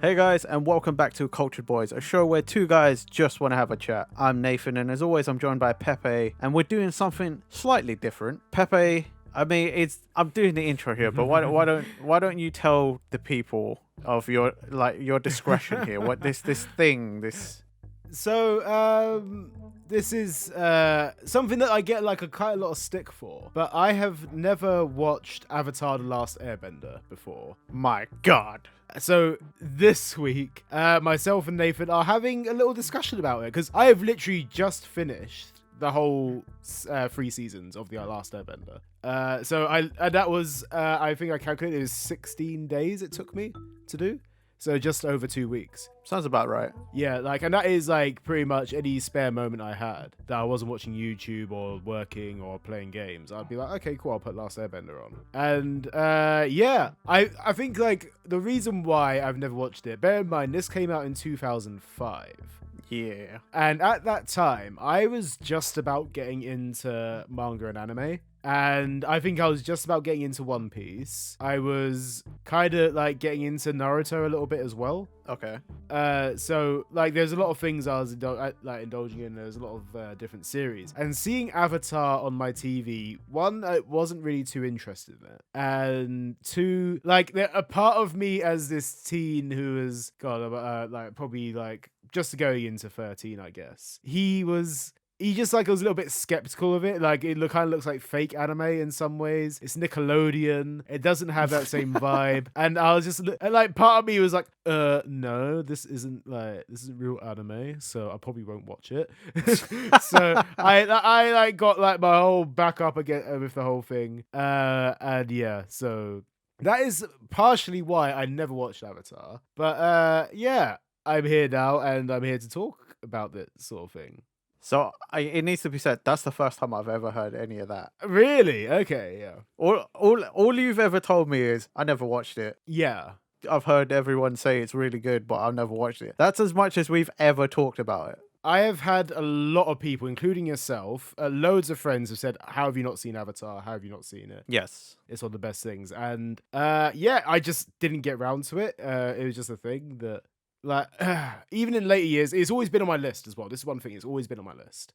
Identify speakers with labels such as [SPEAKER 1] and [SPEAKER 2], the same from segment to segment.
[SPEAKER 1] Hey guys, and welcome back to Cultured Boys, a show where two guys just want to have a chat. I'm Nathan, and as always, I'm joined by Pepe, and we're doing something slightly different. Pepe, I'm doing the intro here, but why don't you tell the people of your discretion here? What this thing this.
[SPEAKER 2] So, this is something that I get quite a lot of stick for, but I have never watched Avatar The Last Airbender before.
[SPEAKER 1] My God.
[SPEAKER 2] So this week, myself and Nathan are having a little discussion about it because I have literally just finished the whole 3 seasons of The Last Airbender. I think I calculated it was 16 days it took me to do. So just over 2 weeks.
[SPEAKER 1] Sounds about right.
[SPEAKER 2] Yeah, and that is pretty much any spare moment I had that I wasn't watching YouTube or working or playing games. I'd be like, okay, cool, I'll put Last Airbender on. And yeah, I think the reason why I've never watched it, bear in mind, this came out in 2005.
[SPEAKER 1] Yeah.
[SPEAKER 2] And at that time, I was just about getting into manga and anime. And I think I was just about getting into One Piece. I was kind of getting into Naruto a little bit as well.
[SPEAKER 1] Okay.
[SPEAKER 2] So there's a lot of things I was indulging in. There's a lot of different series. And seeing Avatar on my TV, one, I wasn't really too interested in it. And two, a part of me as this teen who is, probably just going into 13, I guess. He just was a little bit skeptical of it. It kind of looks like fake anime in some ways. It's Nickelodeon. It doesn't have that same vibe. And I was just part of me was no, this isn't real anime, so I probably won't watch it. So I got my whole back up again with the whole thing. And yeah, so that is partially why I never watched Avatar. But yeah, I'm here now, and I'm here to talk about this sort of thing.
[SPEAKER 1] So it needs to be said, that's the first time I've ever heard any of that.
[SPEAKER 2] Really? Okay, yeah.
[SPEAKER 1] All you've ever told me is I never watched it.
[SPEAKER 2] Yeah.
[SPEAKER 1] I've heard everyone say it's really good, but I've never watched it. That's as much as we've ever talked about it.
[SPEAKER 2] I have had a lot of people, including yourself, loads of friends have said, how have you not seen Avatar? How have you not seen it?
[SPEAKER 1] Yes.
[SPEAKER 2] It's one of the best things. And yeah, I just didn't get round to it. It was just a thing that even in later years, it's always been on my list as well. This is one thing, it's always been on my list.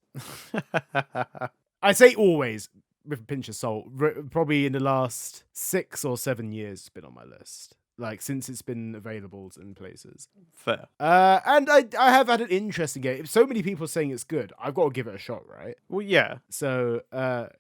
[SPEAKER 2] I say always with a pinch of salt. Probably in the last 6 or 7 years, it's been on my list. Since it's been available in places.
[SPEAKER 1] Fair.
[SPEAKER 2] And I have had an interest in it. If so many people are saying it's good, I've got to give it a shot, right?
[SPEAKER 1] Well, yeah.
[SPEAKER 2] So,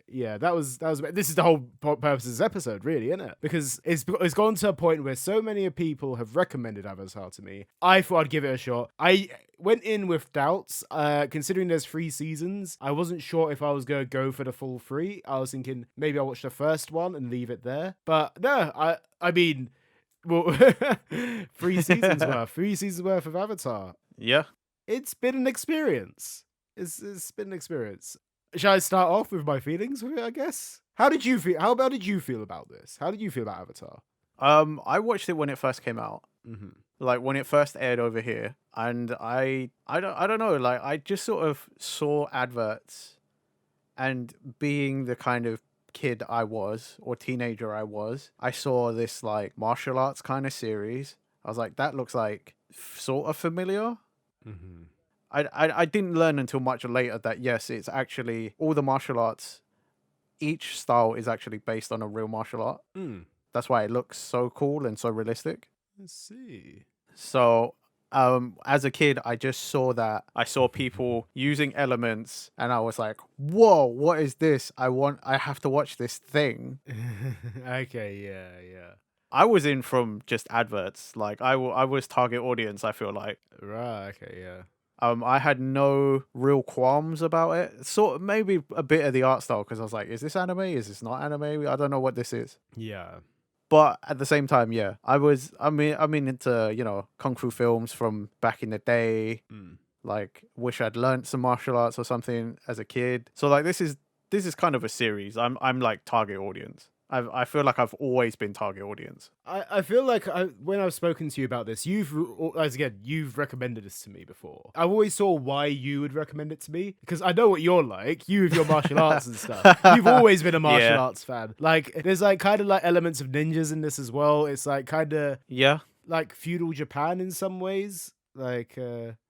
[SPEAKER 2] yeah, that was. This is the whole purpose of this episode, really, isn't it? Because it's gone to a point where so many people have recommended Avatar to me. I thought I'd give it a shot. I went in with doubts, considering there's 3 seasons. I wasn't sure if I was going to go for the full 3. I was thinking maybe I'll watch the first one and leave it there. But no, I mean. Well, 3 seasons worth. 3 seasons worth of Avatar.
[SPEAKER 1] Yeah.
[SPEAKER 2] It's been an experience. It's been an experience. Shall I start off with my feelings with it, I guess? How did you feel? How about did you feel about this? How did you feel about Avatar?
[SPEAKER 1] I watched it when it first came out.
[SPEAKER 2] Mm-hmm.
[SPEAKER 1] When it first aired over here. And I don't know, I just sort of saw adverts, and being the kind of kid I was, or teenager I was, I saw this martial arts kind of series. I was like, that looks sort of familiar.
[SPEAKER 2] Mm-hmm.
[SPEAKER 1] I didn't learn until much later that yes, it's actually all the martial arts, each style is actually based on a real martial art. That's why it looks so cool and so realistic.
[SPEAKER 2] Let's see.
[SPEAKER 1] So as a kid, I just saw that. I saw people using elements, and I was like, whoa, what is this? I have to watch this thing.
[SPEAKER 2] Okay, yeah.
[SPEAKER 1] I was in from just adverts. I was target audience, I feel like.
[SPEAKER 2] Right, okay, yeah.
[SPEAKER 1] I had no real qualms about it. Sort of maybe a bit of the art style, because I was like, is this anime? Is this not anime? I don't know what this is.
[SPEAKER 2] Yeah.
[SPEAKER 1] But at the same time, yeah, I'm into, kung fu films from back in the day. Wish I'd learned some martial arts or something as a kid. So this is kind of a series. I'm target audience. I feel like I've always been target audience.
[SPEAKER 2] I feel like when I've spoken to you about this, you've recommended this to me before. I've always saw why you would recommend it to me, because I know what you're like. You with your martial arts and stuff. You've always been a martial arts fan. There's kind of elements of ninjas in this as well. It's kind of
[SPEAKER 1] yeah.
[SPEAKER 2] like feudal Japan in some ways. Like,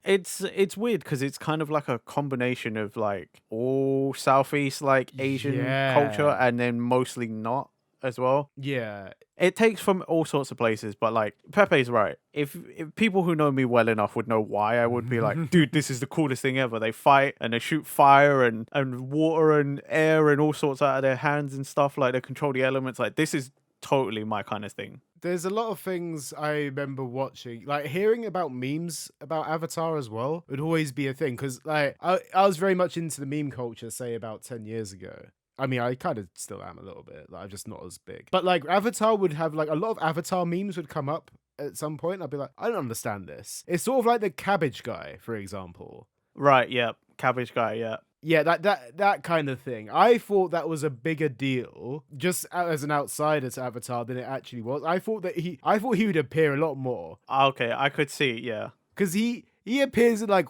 [SPEAKER 1] It's weird because it's kind of like a combination of like all Southeast like Asian culture
[SPEAKER 2] yeah,
[SPEAKER 1] and then mostly not as well.
[SPEAKER 2] yeah,
[SPEAKER 1] It takes from all sorts of places, but like Pepe's right. If people who know me well enough would know why I would be like, dude, this is the coolest thing ever. They fight and they shoot fire and water and air and all sorts out of their hands and stuff. Like they control the elements. Like this is totally my kind of thing.
[SPEAKER 2] There's a lot of things I remember watching, like hearing about memes about Avatar as well would always be a thing. Because like I was very much into the meme culture, say about 10 years ago. I mean, I kind of still am a little bit. Like, I'm just not as big. But like Avatar would have like a lot of Avatar memes would come up at some point. I'd be like, I don't understand this. It's sort of like the cabbage guy, for example.
[SPEAKER 1] Right? Yeah, cabbage guy. Yeah.
[SPEAKER 2] Yeah, that kind of thing. I thought that was a bigger deal, just as an outsider to Avatar, than it actually was. I thought he would appear a lot more,
[SPEAKER 1] Okay, I could see. Yeah.
[SPEAKER 2] because he appears in like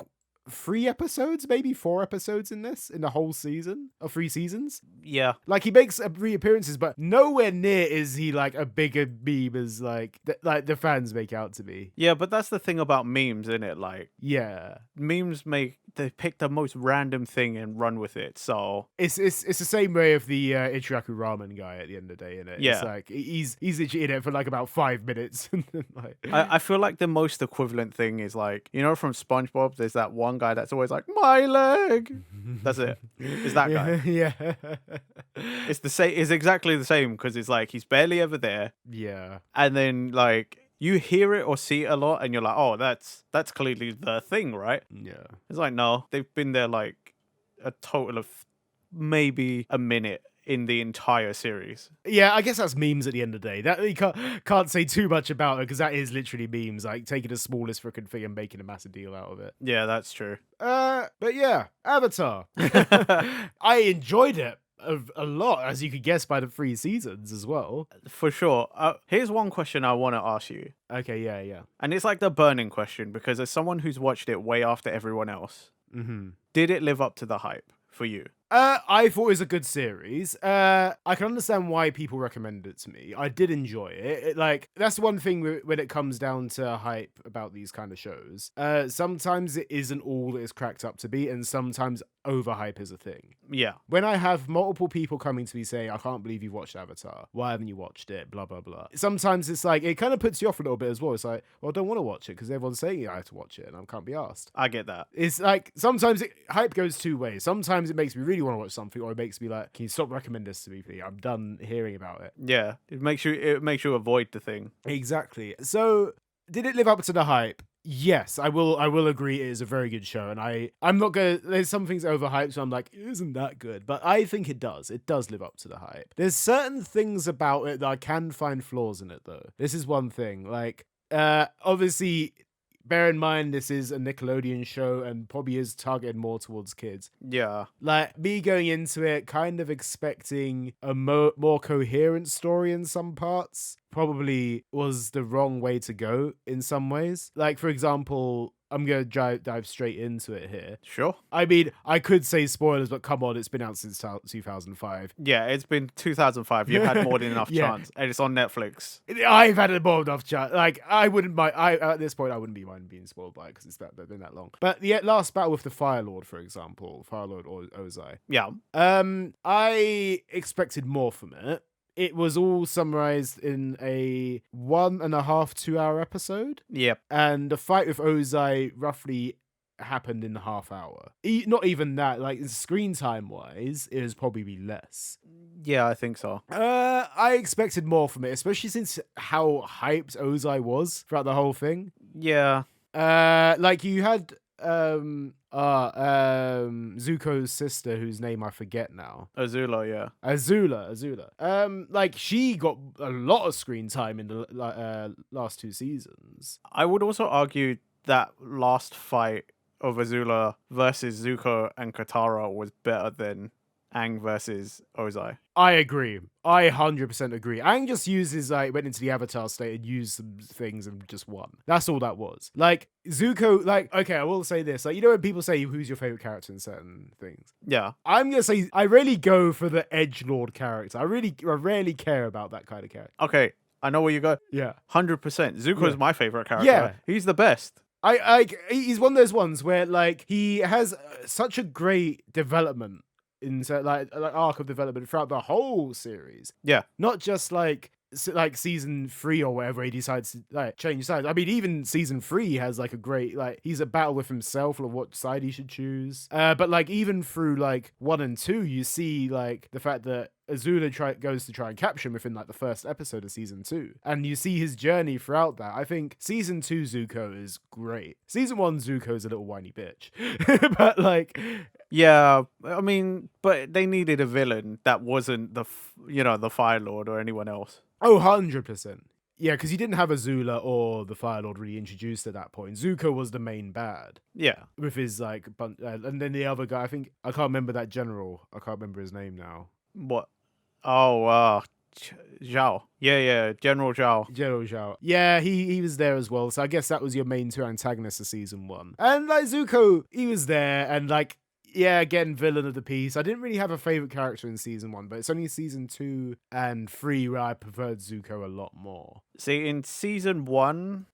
[SPEAKER 2] 3 episodes, maybe 4 episodes in the whole season or 3 seasons.
[SPEAKER 1] Yeah.
[SPEAKER 2] Like he makes reappearances, but nowhere near is he like a bigger meme as like the fans make out to be.
[SPEAKER 1] Yeah, but that's the thing about memes, isn't it? Like
[SPEAKER 2] Yeah.
[SPEAKER 1] memes they pick the most random thing and run with it. So
[SPEAKER 2] It's the same way of the Ichiraku ramen guy at the end of the day, innit?
[SPEAKER 1] Yeah.
[SPEAKER 2] It's like he's literally in it for like about 5 minutes. And then, like,
[SPEAKER 1] I feel like the most equivalent thing is like, you know, from SpongeBob, there's that one guy that's always like, my leg. That's it. It's that guy.
[SPEAKER 2] Yeah.
[SPEAKER 1] It's the same. It's exactly the same because it's like he's barely ever there,
[SPEAKER 2] Yeah.
[SPEAKER 1] and then like you hear it or see it a lot, and you're like, oh, that's clearly the thing, right?
[SPEAKER 2] Yeah.
[SPEAKER 1] It's like no, they've been there like a total of maybe a minute in the entire series.
[SPEAKER 2] Yeah, I guess that's memes at the end of the day. That you can't say too much about it because that is literally memes, like taking the smallest freaking thing and making a massive deal out of it.
[SPEAKER 1] Yeah, that's true.
[SPEAKER 2] But yeah, Avatar. I enjoyed it a lot, as you could guess by the 3 seasons as well.
[SPEAKER 1] For sure. Here's one question I want to ask you.
[SPEAKER 2] Okay, yeah.
[SPEAKER 1] And it's like the burning question because as someone who's watched it way after everyone else, did it live up to the hype for you?
[SPEAKER 2] I thought it was a good series. I can understand why people recommended it to me. I did enjoy it. Like, that's one thing when it comes down to hype about these kind of shows. Sometimes it isn't all that it's cracked up to be, and sometimes overhype is a thing.
[SPEAKER 1] Yeah.
[SPEAKER 2] When I have multiple people coming to me saying, I can't believe you watched Avatar. Why haven't you watched it? Blah, blah, blah. Sometimes it's like, it kind of puts you off a little bit as well. It's like, well, I don't want to watch it because everyone's saying I have to watch it and I can't be asked.
[SPEAKER 1] I get that.
[SPEAKER 2] It's like, sometimes hype goes 2 ways. Sometimes it makes me really want to watch something, or it makes me like, can you stop recommending this to me, please? I'm done hearing about it.
[SPEAKER 1] Yeah. It makes you avoid the thing.
[SPEAKER 2] Exactly. So, did it live up to the hype? Yes, I will agree it is a very good show, and I'm not gonna, there's some things overhyped, so I'm like, it isn't that good, but I think it does live up to the hype. There's certain things about it that I can find flaws in it though. This is one thing, like obviously bear in mind this is a Nickelodeon show and probably is targeted more towards kids.
[SPEAKER 1] Yeah.
[SPEAKER 2] Like, me going into it kind of expecting a more coherent story in some parts probably was the wrong way to go in some ways. Like, for example, I'm going to dive straight into it here.
[SPEAKER 1] Sure.
[SPEAKER 2] I mean, I could say spoilers, but come on, it's been out since 2005.
[SPEAKER 1] Yeah, it's been 2005. You've had more than enough
[SPEAKER 2] Yeah.
[SPEAKER 1] chance, and it's on Netflix.
[SPEAKER 2] I've had more than enough chance. Like, I wouldn't mind. At this point, I wouldn't be mind being spoiled by it because it's been that long. But the last battle with the Fire Lord, for example, Fire Lord or Ozai.
[SPEAKER 1] Yeah.
[SPEAKER 2] I expected more from it. It was all summarized in a 1.5 2-hour episode.
[SPEAKER 1] Yep.
[SPEAKER 2] And the fight with Ozai roughly happened in a half hour. Not even that, like screen time wise, it was probably less.
[SPEAKER 1] Yeah, I think so.
[SPEAKER 2] I expected more from it, especially since how hyped Ozai was throughout the whole thing.
[SPEAKER 1] Yeah.
[SPEAKER 2] Like you had Zuko's sister, whose name I forget now.
[SPEAKER 1] Azula, yeah.
[SPEAKER 2] Azula. Like she got a lot of screen time in the last 2 seasons.
[SPEAKER 1] I would also argue that last fight of Azula versus Zuko and Katara was better than Aang versus Ozai.
[SPEAKER 2] I agree. I 100% agree. Aang just went into the Avatar state and used some things and just won. That's all that was. Like, Zuko, like, okay, I will say this. Like, you know when people say who's your favorite character in certain things?
[SPEAKER 1] Yeah.
[SPEAKER 2] I'm going to say, I really go for the edgelord character. I rarely care about that kind of character.
[SPEAKER 1] Okay, I know where you go.
[SPEAKER 2] Yeah.
[SPEAKER 1] 100%. Zuko's
[SPEAKER 2] Yeah.
[SPEAKER 1] my favorite character.
[SPEAKER 2] Yeah.
[SPEAKER 1] He's the best.
[SPEAKER 2] He's one of those ones where like he has such a great development in like arc of development throughout the whole series.
[SPEAKER 1] Yeah.
[SPEAKER 2] Not just like season 3 or whatever he decides to like change sides. I mean, even season 3 has like a great like he's a battle with himself of what side he should choose. But like even through like 1 and 2, you see like the fact that Azula goes to try and capture him within like the first episode of season 2, and you see his journey throughout that. I think season 2 Zuko is great. Season 1 Zuko is a little whiny bitch, but like,
[SPEAKER 1] yeah, I mean, but they needed a villain that wasn't the Fire Lord or anyone else.
[SPEAKER 2] Oh, 100%. Yeah, because you didn't have Azula or the Fire Lord really introduced at that point. Zuko was the main bad.
[SPEAKER 1] Yeah.
[SPEAKER 2] With his like, and then the other guy, I can't remember that general. I can't remember his name now.
[SPEAKER 1] What? Oh, Zhao. Yeah, General Zhao.
[SPEAKER 2] General Zhao. Yeah, he was there as well. So I guess that was your main two antagonists of season 1. And like Zuko, he was there, and like, yeah, again, villain of the piece. I didn't really have a favorite character in season 1, but it's only season 2 and 3 where I preferred Zuko a lot more.
[SPEAKER 1] See, in season 1,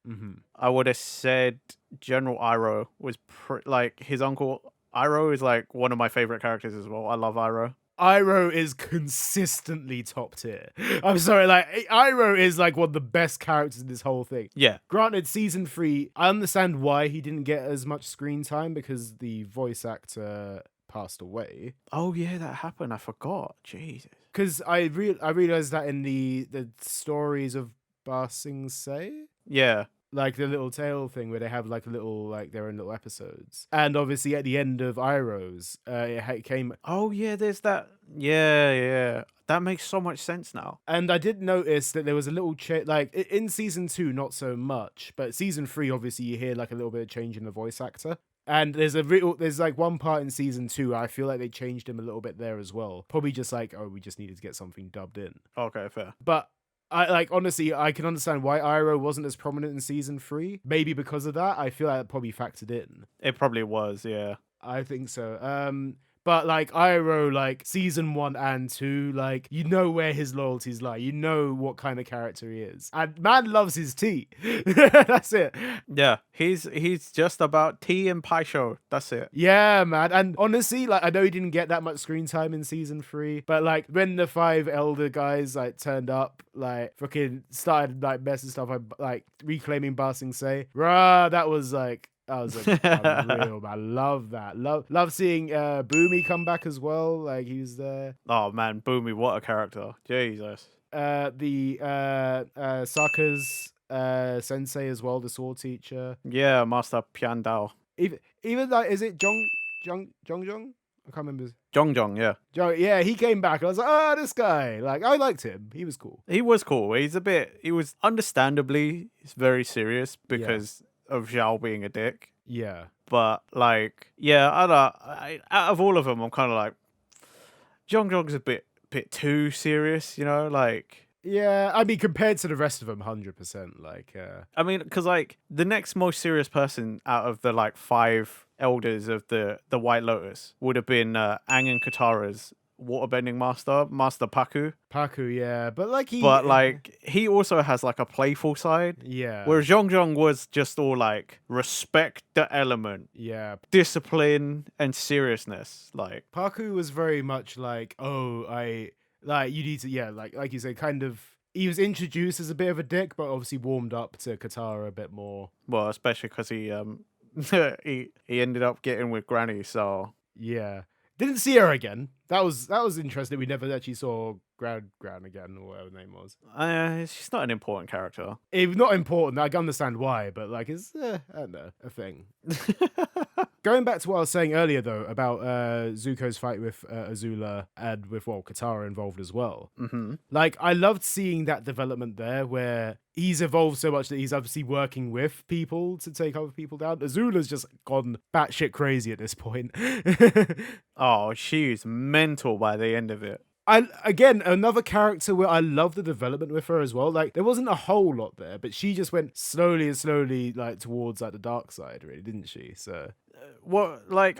[SPEAKER 1] I would have said General Iroh was like his uncle. Iroh is like one of my favorite characters as well. I love Iroh.
[SPEAKER 2] Iroh is consistently top tier. I'm sorry, like Iroh is like one of the best characters in this whole thing.
[SPEAKER 1] Yeah.
[SPEAKER 2] Granted, season 3, I understand why he didn't get as much screen time because the voice actor passed away.
[SPEAKER 1] Oh yeah, that happened. I forgot. Jesus.
[SPEAKER 2] Because I realized that in the stories of Ba Sing Se.
[SPEAKER 1] Yeah.
[SPEAKER 2] Like the little tale thing where they have like a little, like their own little episodes. And obviously at the end of Iroh's, it came...
[SPEAKER 1] Oh yeah, there's that. Yeah. That makes so much sense now.
[SPEAKER 2] And I did notice that there was a little like in season 2, not so much, but season 3, obviously you hear like a little bit of change in the voice actor. And there's like one part in season 2, I feel like they changed him a little bit there as well. Probably just like, oh, we just needed to get something dubbed in.
[SPEAKER 1] Okay, fair.
[SPEAKER 2] But honestly, I can understand why Iroh wasn't as prominent in season 3. Maybe because of that. I feel like it probably factored in.
[SPEAKER 1] It probably was, yeah.
[SPEAKER 2] I think so. But like Iroh, like season 1 and 2, like you know where his loyalties lie. You know what kind of character he is. And man loves his tea. That's it.
[SPEAKER 1] Yeah, he's just about tea and pie show. That's it.
[SPEAKER 2] Yeah, man. And honestly, like I know he didn't get that much screen time in season 3, but like when the 5 elder guys like turned up, like fucking started like messing stuff up, like reclaiming Ba Sing Se, that was like. That was unreal, man. I love that. Love seeing Boomy come back as well. Like he was there.
[SPEAKER 1] Oh man, Boomy, what a character. Jesus.
[SPEAKER 2] The Sokka's sensei as well, the sword teacher.
[SPEAKER 1] Yeah, Master Pian Dao.
[SPEAKER 2] Even like, is it Jong? I can't remember.
[SPEAKER 1] Jong, yeah.
[SPEAKER 2] Yeah, he came back. I was like, this guy. Like, I liked him. He was cool.
[SPEAKER 1] He was cool. He was understandably very serious because of Zhao being a dick.
[SPEAKER 2] Yeah.
[SPEAKER 1] But like, yeah, out of all of them, I'm kind of like, Jong's a bit too serious, you know, like.
[SPEAKER 2] Yeah, I mean, compared to the rest of them, 100%. Like,
[SPEAKER 1] I mean, because like the next most serious person out of the like 5 elders of the White Lotus would have been Aang and Katara's waterbending Master Paku.
[SPEAKER 2] Yeah, but like
[SPEAKER 1] he also has like a playful side.
[SPEAKER 2] Yeah.
[SPEAKER 1] Whereas Zhong was just all like respect the element.
[SPEAKER 2] Yeah.
[SPEAKER 1] Discipline and seriousness. Like
[SPEAKER 2] Paku was very much like, you need to, like you said, kind of. He was introduced as a bit of a dick, but obviously warmed up to Katara a bit more.
[SPEAKER 1] Well, especially because he he ended up getting with Granny, so
[SPEAKER 2] yeah. Didn't see her again. That was interesting. We never actually saw Ground again, or whatever her name was.
[SPEAKER 1] She's not an important character.
[SPEAKER 2] Not important. I can understand why, but like it's I don't know, a thing. Going back to what I was saying earlier, though, about Zuko's fight with Azula and with Katara involved as well.
[SPEAKER 1] Mm-hmm.
[SPEAKER 2] Like I loved seeing that development there, where he's evolved so much that he's obviously working with people to take other people down. Azula's just gone batshit crazy at this point.
[SPEAKER 1] Oh, she's mental by the end of it.
[SPEAKER 2] Again, another character where I love the development with her as well. Like, there wasn't a whole lot there, but she just went slowly, like, towards, like, the dark side, really, didn't she? So...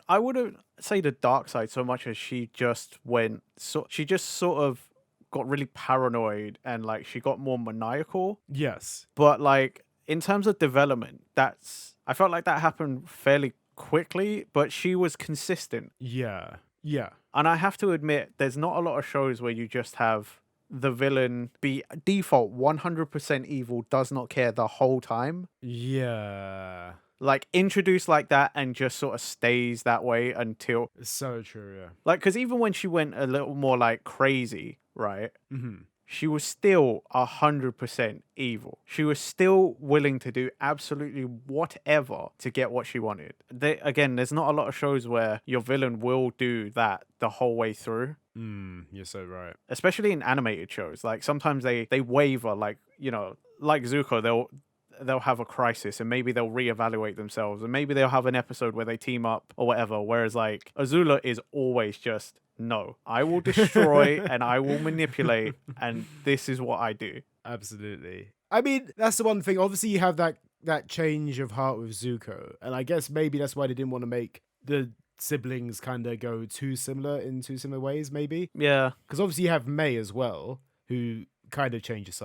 [SPEAKER 1] I wouldn't say the dark side so much as she just went... she just sort of got really paranoid and like she got more maniacal.
[SPEAKER 2] Yes.
[SPEAKER 1] But like in terms of development, I felt like that happened fairly quickly, but she was consistent.
[SPEAKER 2] Yeah. Yeah.
[SPEAKER 1] And I have to admit, there's not a lot of shows where you just have the villain be default 100% evil, does not care the whole time.
[SPEAKER 2] Yeah.
[SPEAKER 1] Like introduced like that and just sort of stays that way until
[SPEAKER 2] It's so true, yeah.
[SPEAKER 1] like, because even when she went a little more like crazy, right?
[SPEAKER 2] Mm-hmm.
[SPEAKER 1] She was still 100% evil. She was still willing to do absolutely whatever to get what she wanted. Again, there's not a lot of shows where your villain will do that the whole way through.
[SPEAKER 2] You're so right.
[SPEAKER 1] Especially in animated shows. Like sometimes they waver, like, you know, like Zuko, they'll have a crisis and maybe they'll reevaluate themselves and maybe they'll have an episode where they team up or whatever. Whereas like Azula is always just, no, I will destroy and I will manipulate and this is what I do.
[SPEAKER 2] Absolutely. I mean, that's the one thing. Obviously, you have that change of heart with Zuko, and I guess maybe that's why they didn't want to make the siblings kind of go too similar ways, maybe.
[SPEAKER 1] Yeah.
[SPEAKER 2] Because obviously you have May as well, who kind of changes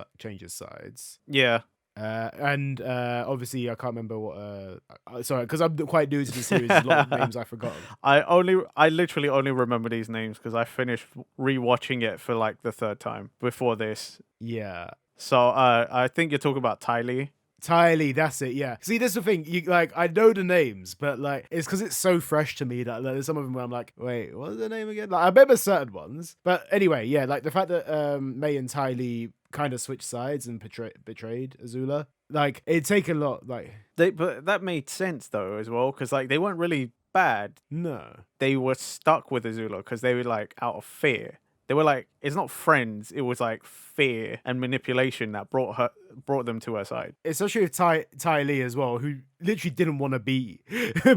[SPEAKER 2] sides.
[SPEAKER 1] Yeah.
[SPEAKER 2] And obviously I can't remember what sorry, because I'm quite new to the series, a lot of names I've forgotten.
[SPEAKER 1] I literally only remember these names because I finished rewatching it for like the third time before this.
[SPEAKER 2] Yeah.
[SPEAKER 1] So I think you're talking about Ty Lee.
[SPEAKER 2] Ty Lee, that's it, yeah. See, that's the thing. You like, I know the names, but like, it's because it's so fresh to me that like, there's some of them where I'm like, wait, what was the name again? Like, I remember certain ones, but anyway, yeah. Like the fact that May and Ty Lee kind of switched sides and betrayed Azula, like it'd take a lot. Like,
[SPEAKER 1] But that made sense though as well because like they weren't really bad.
[SPEAKER 2] No,
[SPEAKER 1] they were stuck with Azula because they were like out of fear. They were like, it's not friends. It was like fear and manipulation that brought them to her side.
[SPEAKER 2] Especially with Ty Lee as well, who literally didn't want to be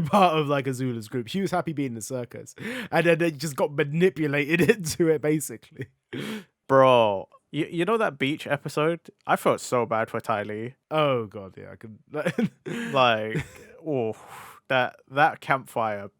[SPEAKER 2] part of like Azula's group. She was happy being in the circus, and then they just got manipulated into it, basically.
[SPEAKER 1] Bro, you know that beach episode? I felt so bad for Ty Lee.
[SPEAKER 2] Oh god, yeah, I could
[SPEAKER 1] like, oh, that campfire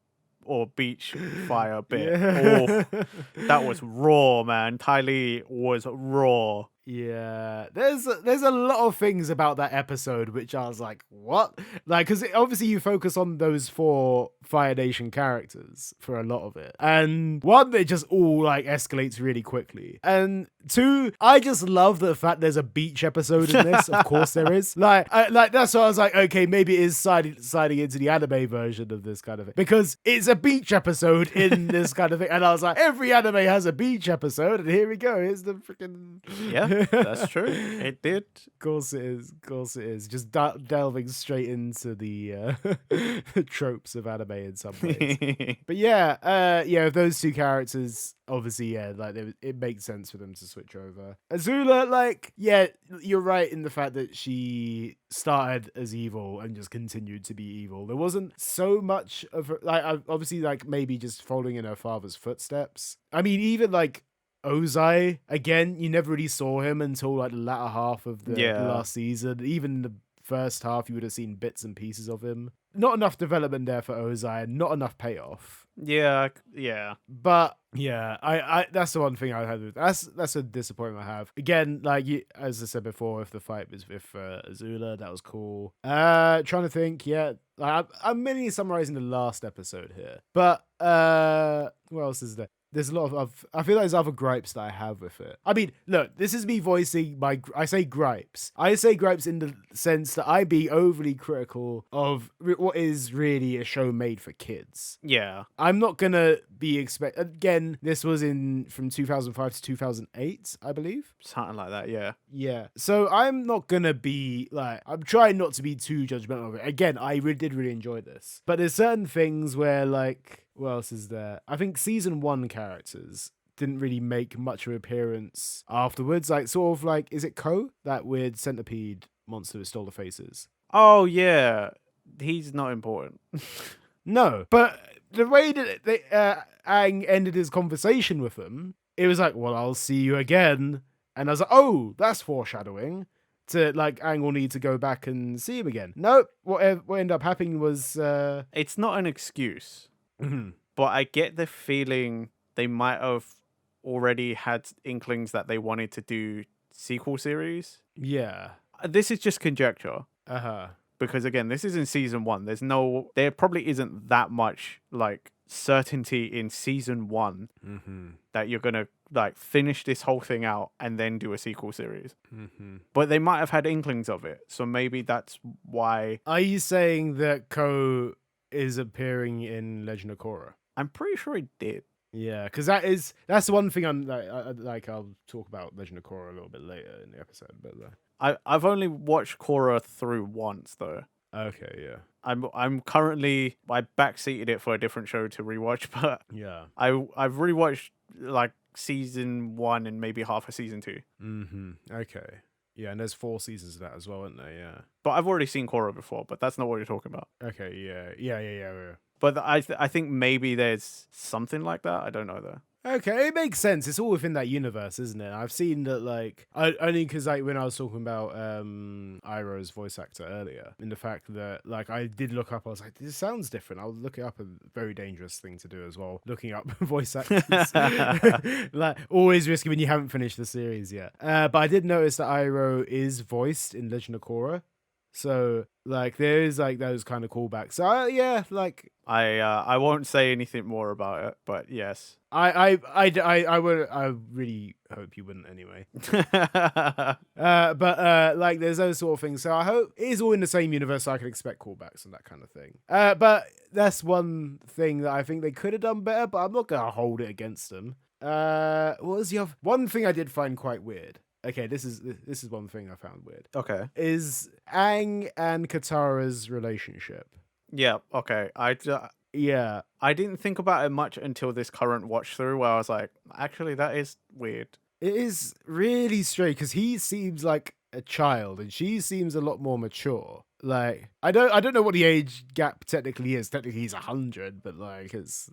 [SPEAKER 1] or beach fire bit.
[SPEAKER 2] Yeah.
[SPEAKER 1] Oh, that was raw, man. Ty Lee was raw.
[SPEAKER 2] Yeah, there's a lot of things about that episode which I was like, what? Like, because obviously you focus on those 4 Fire Nation characters for a lot of it, and 1, they just all like escalates really quickly, and 2, I just love the fact there's a beach episode in this. Of course there is. Like that's why I was like, okay, maybe it is sliding into the anime version of this kind of thing because it's a beach episode in this kind of thing, and I was like, every anime has a beach episode, and here we go. Here's the freaking
[SPEAKER 1] yeah. That's true. It did.
[SPEAKER 2] Of course it is. Of course it is. Just delving straight into the tropes of anime in some ways. But yeah, with those 2 characters, obviously, yeah, like it makes sense for them to switch over. Azula, like, yeah, you're right in the fact that she started as evil and just continued to be evil. There wasn't so much of her, like, obviously, like maybe just following in her father's footsteps. I mean, even like Ozai, again, you never really saw him until like the latter half of the last season. Even in the first half, you would have seen bits and pieces of him. Not enough development there for Ozai, and not enough payoff.
[SPEAKER 1] Yeah.
[SPEAKER 2] But yeah, I that's the one thing I had with that's a disappointment I have. Again, like as I said before, if the fight was with Azula, that was cool. Trying to think, yeah. Like, I'm mainly summarizing the last episode here, but what else is there? There's a lot of I feel like there's other gripes that I have with it. I mean, look, this is me voicing I say gripes. I say gripes in the sense that I be overly critical of what is really a show made for kids.
[SPEAKER 1] Yeah.
[SPEAKER 2] I'm not gonna be again, this was from 2005 to 2008, I believe.
[SPEAKER 1] Something like that, yeah.
[SPEAKER 2] Yeah. So I'm not gonna be like, I'm trying not to be too judgmental of it. Again, I did really enjoy this. But there's certain things where like, what else is there? I think season 1 characters didn't really make much of an appearance afterwards. Like, sort of like, is it Ko? That weird centipede monster who stole the faces.
[SPEAKER 1] Oh, yeah. He's not important.
[SPEAKER 2] No, but the way that Aang ended his conversation with them, it was like, well, I'll see you again. And I was like, oh, that's foreshadowing. To like, Aang will need to go back and see him again. Nope. What ended up happening was...
[SPEAKER 1] It's not an excuse.
[SPEAKER 2] Mm-hmm.
[SPEAKER 1] But I get the feeling they might have already had inklings that they wanted to do sequel series.
[SPEAKER 2] Yeah.
[SPEAKER 1] This is just conjecture.
[SPEAKER 2] Uh-huh.
[SPEAKER 1] Because again, this is in season 1. There probably isn't that much like certainty in season 1 that you're gonna like finish this whole thing out and then do a sequel series. But they might have had inklings of it, so maybe that's why.
[SPEAKER 2] Are you saying that Ko is appearing in Legend of Korra?
[SPEAKER 1] I'm pretty sure it did.
[SPEAKER 2] Yeah, because that's the one thing I'm like. I'll talk about Legend of Korra a little bit later in the episode, but
[SPEAKER 1] I've only watched Korra through once though.
[SPEAKER 2] okay, yeah,
[SPEAKER 1] I'm currently I backseated it for a different show to rewatch, but
[SPEAKER 2] yeah.
[SPEAKER 1] I've rewatched like season 1 and maybe half of season 2.
[SPEAKER 2] Okay, yeah, and there's 4 seasons of that as well, isn't there? Yeah.
[SPEAKER 1] But I've already seen Korra before, but that's not what you're talking about.
[SPEAKER 2] Okay, yeah.
[SPEAKER 1] But I think maybe there's something like that. I don't know though.
[SPEAKER 2] Okay, it makes sense. It's all within that universe, isn't it? I've seen that, like, only because, like, when I was talking about Iroh's voice actor earlier, in the fact that, like, I did look up, I was like, this sounds different. I'll look it up, a very dangerous thing to do as well, looking up voice actors. Like, always risky when you haven't finished the series yet. But I did notice that Iroh is voiced in Legend of Korra. So, like, there is, like, those kind of callbacks. So, yeah, like...
[SPEAKER 1] I won't say anything more about it, but yes.
[SPEAKER 2] I really hope you wouldn't anyway. But like, there's those sort of things. So I hope it is all in the same universe, so I can expect callbacks and that kind of thing. But that's one thing that I think they could have done better, but I'm not going to hold it against them. What was the other... One thing I did find quite weird. Okay, this is one thing I found weird.
[SPEAKER 1] Okay.
[SPEAKER 2] Is Aang and Katara's relationship.
[SPEAKER 1] Yeah, okay.
[SPEAKER 2] Yeah.
[SPEAKER 1] I didn't think about it much until this current watch through where I was like, actually, that is weird.
[SPEAKER 2] It is really strange because he seems like a child and she seems a lot more mature. Like, I don't know what the age gap technically is. Technically, he's 100, but like, it's...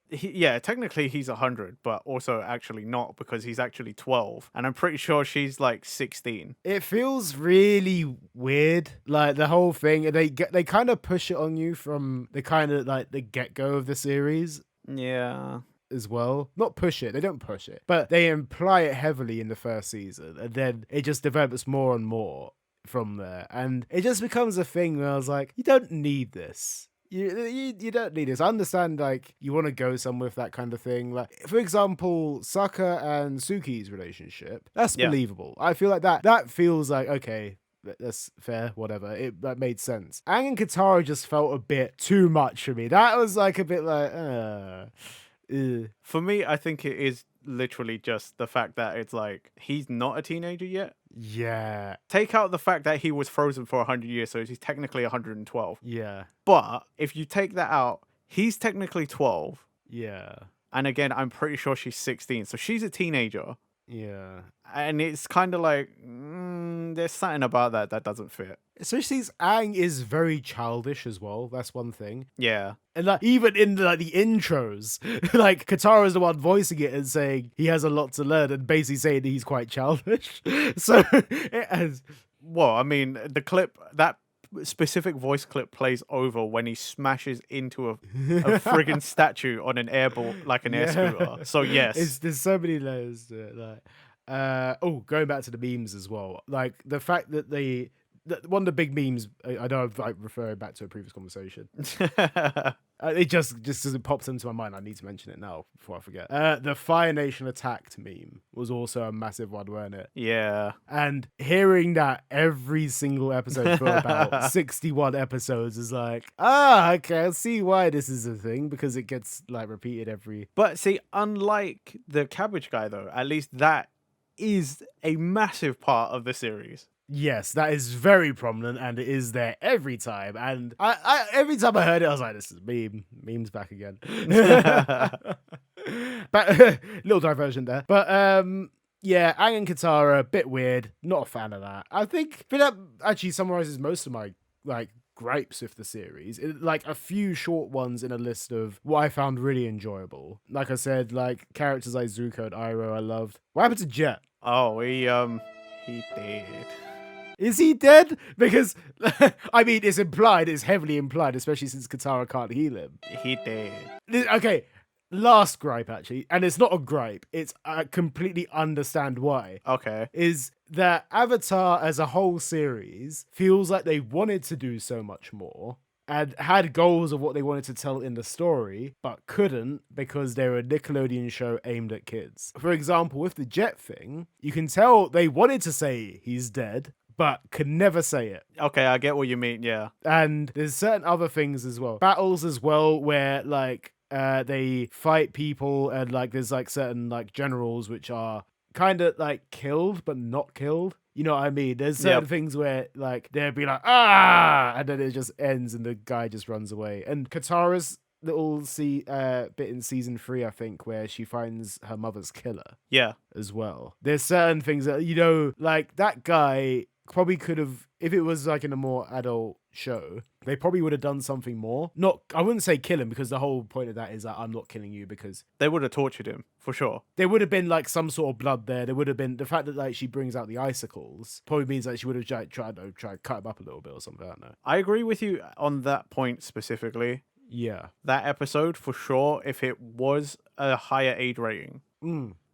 [SPEAKER 1] Yeah, technically he's 100, but also actually not because he's actually 12. And I'm pretty sure she's like 16.
[SPEAKER 2] It feels really weird, like the whole thing. They kind of push it on you from the kind of like the get-go of the series.
[SPEAKER 1] Yeah.
[SPEAKER 2] As well. Not push it, they don't push it, but they imply it heavily in the first season. And then it just develops more and more from there. And it just becomes a thing where I was like, you don't need this. You don't need this. I understand, like, you want to go somewhere with that kind of thing. Like, for example, Sokka and Suki's relationship. That's believable. I feel like that feels like, okay, that's fair, whatever. That made sense. Aang and Katara just felt a bit too much for me. That was like a bit like,
[SPEAKER 1] For me, I think it is literally just the fact that it's like, he's not a teenager yet.
[SPEAKER 2] Yeah.
[SPEAKER 1] Take out the fact that he was frozen for 100 years, so he's technically 112.
[SPEAKER 2] Yeah.
[SPEAKER 1] But if you take that out, he's technically 12.
[SPEAKER 2] Yeah.
[SPEAKER 1] And again, I'm pretty sure she's 16, so she's a teenager.
[SPEAKER 2] Yeah.
[SPEAKER 1] And it's kind of like, there's something about that doesn't fit.
[SPEAKER 2] Especially since Aang is very childish as well. That's one thing.
[SPEAKER 1] Yeah.
[SPEAKER 2] And like, even in the intros, like Katara's the one voicing it and saying he has a lot to learn and basically saying that he's quite childish. So it has...
[SPEAKER 1] Well, I mean, the clip, that specific voice clip plays over when he smashes into a friggin' statue on an air scooter. So yes.
[SPEAKER 2] There's so many layers to it. Like, going back to the memes as well. Like the fact that one of the big memes, I know I'm like referring back to a previous conversation. It just as it pops into my mind, I need to mention it now before I forget. The Fire Nation Attacked meme was also a massive one, weren't it?
[SPEAKER 1] Yeah.
[SPEAKER 2] And hearing that every single episode for about 61 episodes is like, okay, I see why this is a thing, because it gets like repeated every...
[SPEAKER 1] But see, unlike the Cabbage Guy though, at least that is a massive part of the series.
[SPEAKER 2] Yes, that is very prominent, and it is there every time. And I every time I heard it, I was like, "This is memes back again." But little diversion there. But yeah, Aang and Katara, a bit weird. Not a fan of that. I think that actually summarizes most of my like gripes with the series. Like a few short ones in a list of what I found really enjoyable. Like I said, like characters like Zuko and Iroh, I loved. What happened to Jet?
[SPEAKER 1] Oh, he did.
[SPEAKER 2] Is he dead? Because, I mean, it's heavily implied, especially since Katara can't heal him.
[SPEAKER 1] He did.
[SPEAKER 2] Okay, last gripe actually, and it's not a gripe, it's I completely understand why,
[SPEAKER 1] Okay.
[SPEAKER 2] is that Avatar as a whole series feels like they wanted to do so much more and had goals of what they wanted to tell in the story, but couldn't because they're a Nickelodeon show aimed at kids. For example, with the Jet thing, you can tell they wanted to say he's dead, but could never say it.
[SPEAKER 1] Okay, I get what you mean. Yeah.
[SPEAKER 2] And there's certain other things as well. Battles as well, where like they fight people and like there's like certain like generals which are kind of like killed but not killed. You know what I mean? There's certain things where like they'd be like, ah, and then it just ends and the guy just runs away. And Katara's little bit in season 3, I think, where she finds her mother's killer.
[SPEAKER 1] Yeah.
[SPEAKER 2] As well. There's certain things that, you know, like that guy probably could have, if it was like in a more adult show, they probably would have done something more. Not, I wouldn't say kill him, because the whole point of that is that I'm not killing you, because
[SPEAKER 1] They would have tortured him, for sure.
[SPEAKER 2] there would have been like some sort of blood there. There would have been the fact that like she brings out the icicles probably means that she would have tried to cut him up a little bit or something. I don't know.
[SPEAKER 1] I agree with you on that point specifically.
[SPEAKER 2] Yeah.
[SPEAKER 1] That episode, for sure, if it was a higher age rating,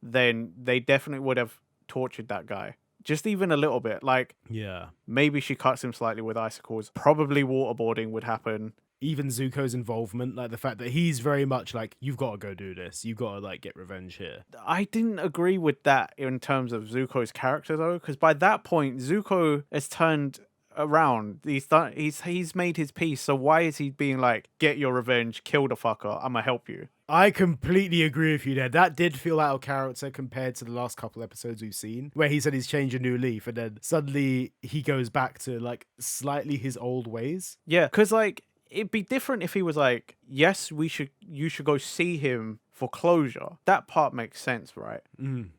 [SPEAKER 1] then they definitely would have tortured that guy. Just even a little bit. Like,
[SPEAKER 2] Yeah.
[SPEAKER 1] maybe she cuts him slightly with icicles. Probably waterboarding would happen.
[SPEAKER 2] Even Zuko's involvement, like the fact that he's very much like, you've got to go do this. You've got to like get revenge here.
[SPEAKER 1] I didn't agree with that in terms of Zuko's character, though, because by that point, Zuko has turned around. He's made his peace. So why is he being like, get your revenge, kill the fucker, I'm gonna help you?
[SPEAKER 2] I completely agree with you there. That did feel out of character compared to the last couple episodes we've seen, where he said he's changed a new leaf, and then suddenly he goes back to like slightly his old ways.
[SPEAKER 1] Yeah, because like it'd be different if he was like, yes, you should go see him for closure. That part makes sense, right?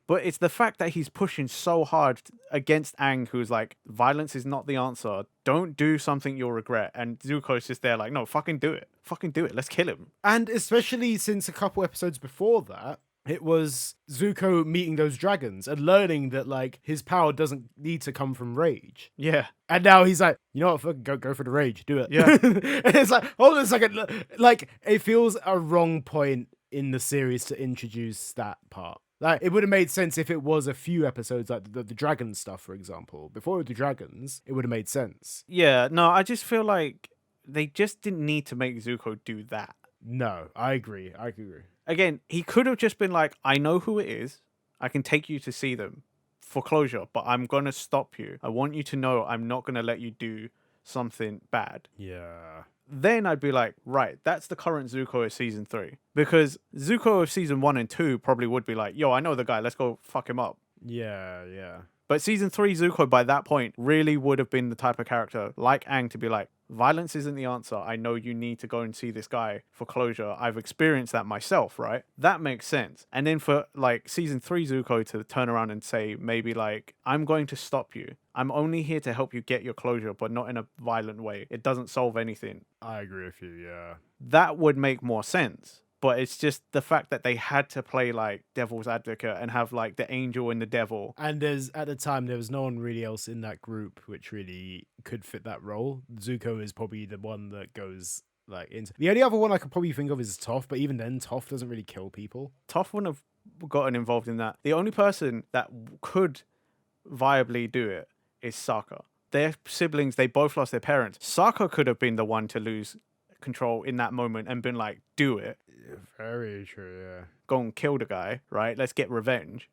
[SPEAKER 1] But it's the fact that he's pushing so hard against Aang, who's like, violence is not the answer. Don't do something you'll regret. And Zuko's just there like, no, fucking do it. Fucking do it. Let's kill him.
[SPEAKER 2] And especially since a couple episodes before that, it was Zuko meeting those dragons and learning that like his power doesn't need to come from rage.
[SPEAKER 1] Yeah.
[SPEAKER 2] And now he's like, you know what, fucking go for the rage, do it.
[SPEAKER 1] Yeah.
[SPEAKER 2] And it's like, hold on a second. Like, it feels a wrong point in the series to introduce that part. Like, it would have made sense if it was a few episodes, like the dragon stuff, for example. Before the dragons, it would have made sense.
[SPEAKER 1] Yeah, no, I just feel like they just didn't need to make Zuko do that.
[SPEAKER 2] No, I agree.
[SPEAKER 1] Again, he could have just been like, I know who it is. I can take you to see them for closure, but I'm going to stop you. I want you to know I'm not going to let you do something bad.
[SPEAKER 2] Yeah.
[SPEAKER 1] Then I'd be like, right, that's the current Zuko of season 3. Because Zuko of season 1 and 2 probably would be like, yo, I know the guy, let's go fuck him up.
[SPEAKER 2] Yeah.
[SPEAKER 1] But season 3 Zuko, by that point, really would have been the type of character like Aang to be like, violence isn't the answer. I know you need to go and see this guy for closure. I've experienced that myself, right? That makes sense. And then for like season 3 Zuko to turn around and say maybe like, I'm going to stop you. I'm only here to help you get your closure, but not in a violent way. It doesn't solve anything.
[SPEAKER 2] I agree with you, yeah.
[SPEAKER 1] That would make more sense. But it's just the fact that they had to play like devil's advocate and have like the angel and the devil.
[SPEAKER 2] And at the time, there was no one really else in that group which really could fit that role. Zuko is probably the one that goes like into. The only other one I could probably think of is Toph, but even then, Toph doesn't really kill people.
[SPEAKER 1] Toph wouldn't have gotten involved in that. The only person that could viably do it is Sokka. Their siblings, they both lost their parents. Sokka could have been the one to lose control in that moment and been like, do it.
[SPEAKER 2] Very true, yeah.
[SPEAKER 1] Go and kill the guy, right? Let's get revenge.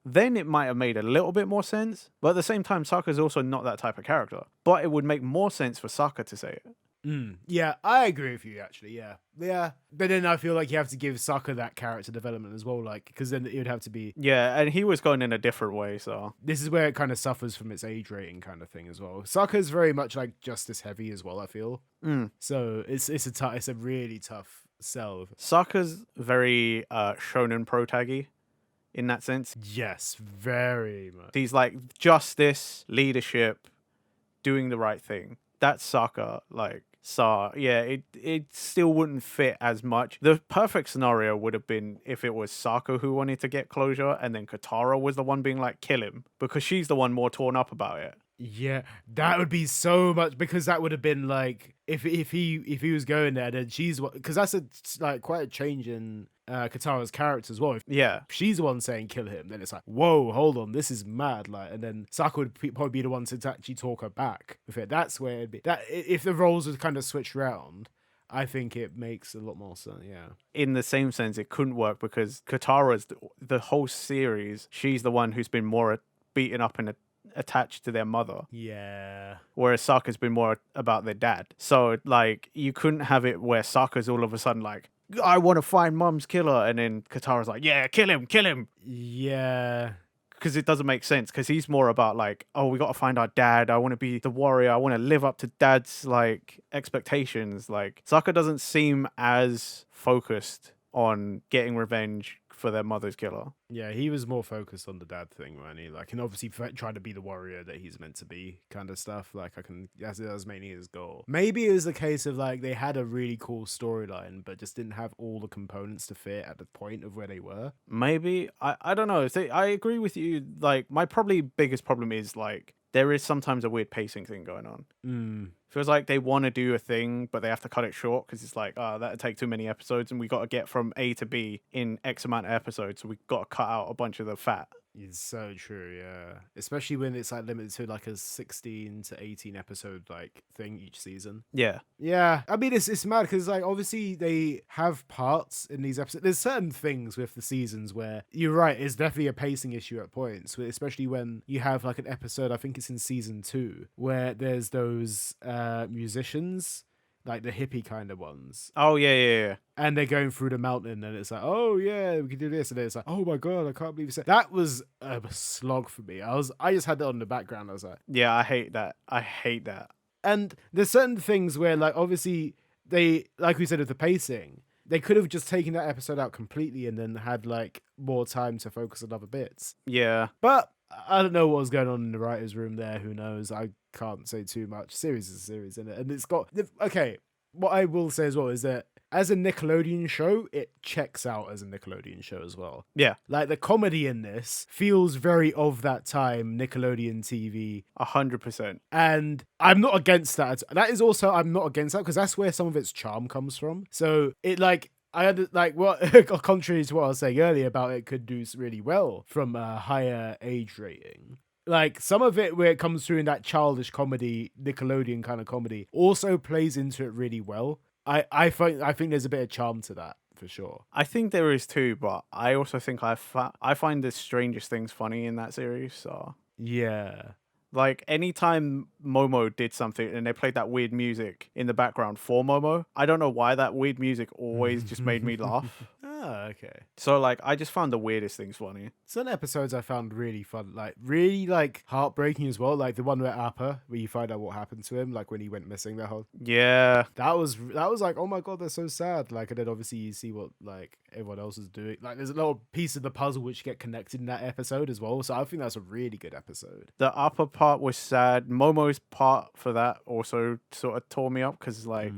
[SPEAKER 1] Then it might have made a little bit more sense. But at the same time, Sokka's also not that type of character. But it would make more sense for Sokka to say it.
[SPEAKER 2] Yeah, I agree with you, actually, yeah. Yeah. But then I feel like you have to give Sokka that character development as well, like, because then it would have to be...
[SPEAKER 1] Yeah, and he was going in a different way, so...
[SPEAKER 2] This is where it kind of suffers from its age rating kind of thing as well. Sokka's very much like justice heavy as well, I feel. So it's a really tough sell.
[SPEAKER 1] Sokka's very shonen protaggy in that sense.
[SPEAKER 2] Yes, very much.
[SPEAKER 1] He's like justice, leadership, doing the right thing. That's Sokka, like, so yeah, it still wouldn't fit as much. The perfect scenario would have been if it was Sokka who wanted to get closure and then Katara was the one being like, kill him, because she's the one more torn up about it.
[SPEAKER 2] Yeah, that would be so much because that would have been like if he was going there, then she's what, because that's like quite a change in Katara's character as well. If
[SPEAKER 1] Yeah.
[SPEAKER 2] she's the one saying kill him, then it's like, whoa, hold on, this is mad. Like, and then Sokka would probably be the one to actually talk her back with it. That's where it'd be that if the roles were kind of switched around. I think it makes a lot more sense. Yeah.
[SPEAKER 1] In the same sense, it couldn't work because Katara's the whole series. She's the one who's been more beaten up and attached to their mother.
[SPEAKER 2] Yeah.
[SPEAKER 1] Whereas Sokka's been more about their dad. So, like, you couldn't have it where Sokka's all of a sudden like, I want to find Mum's killer. And then Katara's like, yeah, kill him, kill him.
[SPEAKER 2] Yeah.
[SPEAKER 1] Because it doesn't make sense. Because he's more about like, oh, we got to find our dad. I want to be the warrior. I want to live up to dad's like expectations. Like, Sokka doesn't seem as focused on getting revenge for their mother's killer.
[SPEAKER 2] Yeah, he was more focused on the dad thing, wasn't he? Like, and obviously trying to be the warrior that he's meant to be, kind of stuff. Like, that was mainly his goal. Maybe it was the case of like they had a really cool storyline, but just didn't have all the components to fit at the point of where they were.
[SPEAKER 1] Maybe I don't know. I agree with you. Like, my probably biggest problem is like there is sometimes a weird pacing thing going on. Feels like they want to do a thing, but they have to cut it short because it's like, oh, that'd take too many episodes, and we got to get from A to B in X amount of episodes, so we got to cut out a bunch of the fat.
[SPEAKER 2] It's so true, yeah. Especially when it's like limited to like a 16 to 18 episode like thing each season.
[SPEAKER 1] Yeah.
[SPEAKER 2] Yeah. I mean, it's mad because like obviously they have parts in these episodes. There's certain things with the seasons where you're right, it's definitely a pacing issue at points, especially when you have like an episode, I think it's in season 2, where there's those musicians, like the hippie kind of ones.
[SPEAKER 1] Oh, yeah.
[SPEAKER 2] And they're going through the mountain, and it's like, oh yeah, we can do this, and then it's like, oh my god, I can't believe it. That was a slog for me. I just had that on the background. I was like,
[SPEAKER 1] yeah, I hate that.
[SPEAKER 2] And there's certain things where, like, obviously they, like we said, with the pacing, they could have just taken that episode out completely and then had like more time to focus on other bits.
[SPEAKER 1] Yeah,
[SPEAKER 2] but I don't know what was going on in the writers' room there. Who knows? I can't say too much. Series is a series, isn't it? And it's got okay. What I will say as well is that as a Nickelodeon show, it checks out as a Nickelodeon show as well.
[SPEAKER 1] Yeah.
[SPEAKER 2] Like the comedy in this feels very of that time, Nickelodeon TV.
[SPEAKER 1] 100%.
[SPEAKER 2] And I'm not against that. That is also, I'm not against that because that's where some of its charm comes from. So it like, I had like what, contrary to what I was saying earlier about it could do really well from a higher age rating. Like some of it where it comes through in that childish comedy, Nickelodeon kind of comedy, also plays into it really well. I think there's a bit of charm to that for sure.
[SPEAKER 1] I think there is too, but I also think I find the strangest things funny in that series. So
[SPEAKER 2] yeah.
[SPEAKER 1] Like, anytime Momo did something and they played that weird music in the background for Momo, I don't know why that weird music always just made me laugh.
[SPEAKER 2] Ah, okay.
[SPEAKER 1] So, like, I just found the weirdest things funny.
[SPEAKER 2] Some episodes I found really fun, like, really, like, heartbreaking as well. Like, the one where Appa, where you find out what happened to him, like, when he went missing, that whole...
[SPEAKER 1] Yeah.
[SPEAKER 2] That was like, oh my god, they're so sad. Like, and then obviously you see what, like, everyone else is doing. Like, there's a little piece of the puzzle which get connected in that episode as well. So I think that's a really good episode.
[SPEAKER 1] The Appa part was sad. Momo's part for that also sort of tore me up because, like,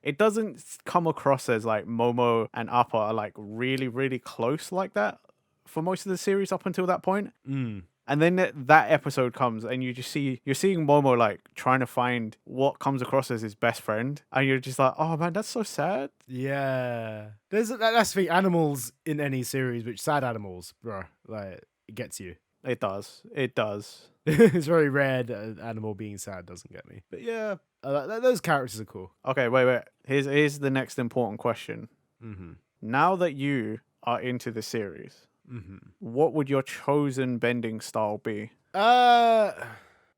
[SPEAKER 1] it doesn't come across as, like, Momo and Appa are, like, really, really close like that for most of the series up until that point. And then that episode comes and you're seeing Momo, like, trying to find what comes across as his best friend. And you're just like, oh man, that's so sad.
[SPEAKER 2] Yeah. That's the thing, animals in any series, which sad animals, bro, like, it gets you.
[SPEAKER 1] It does. It does.
[SPEAKER 2] It's very rare that an animal being sad doesn't get me. But yeah, those characters are cool.
[SPEAKER 1] Okay, wait. Here's the next important question. Now that you are into the series, what would your chosen bending style be?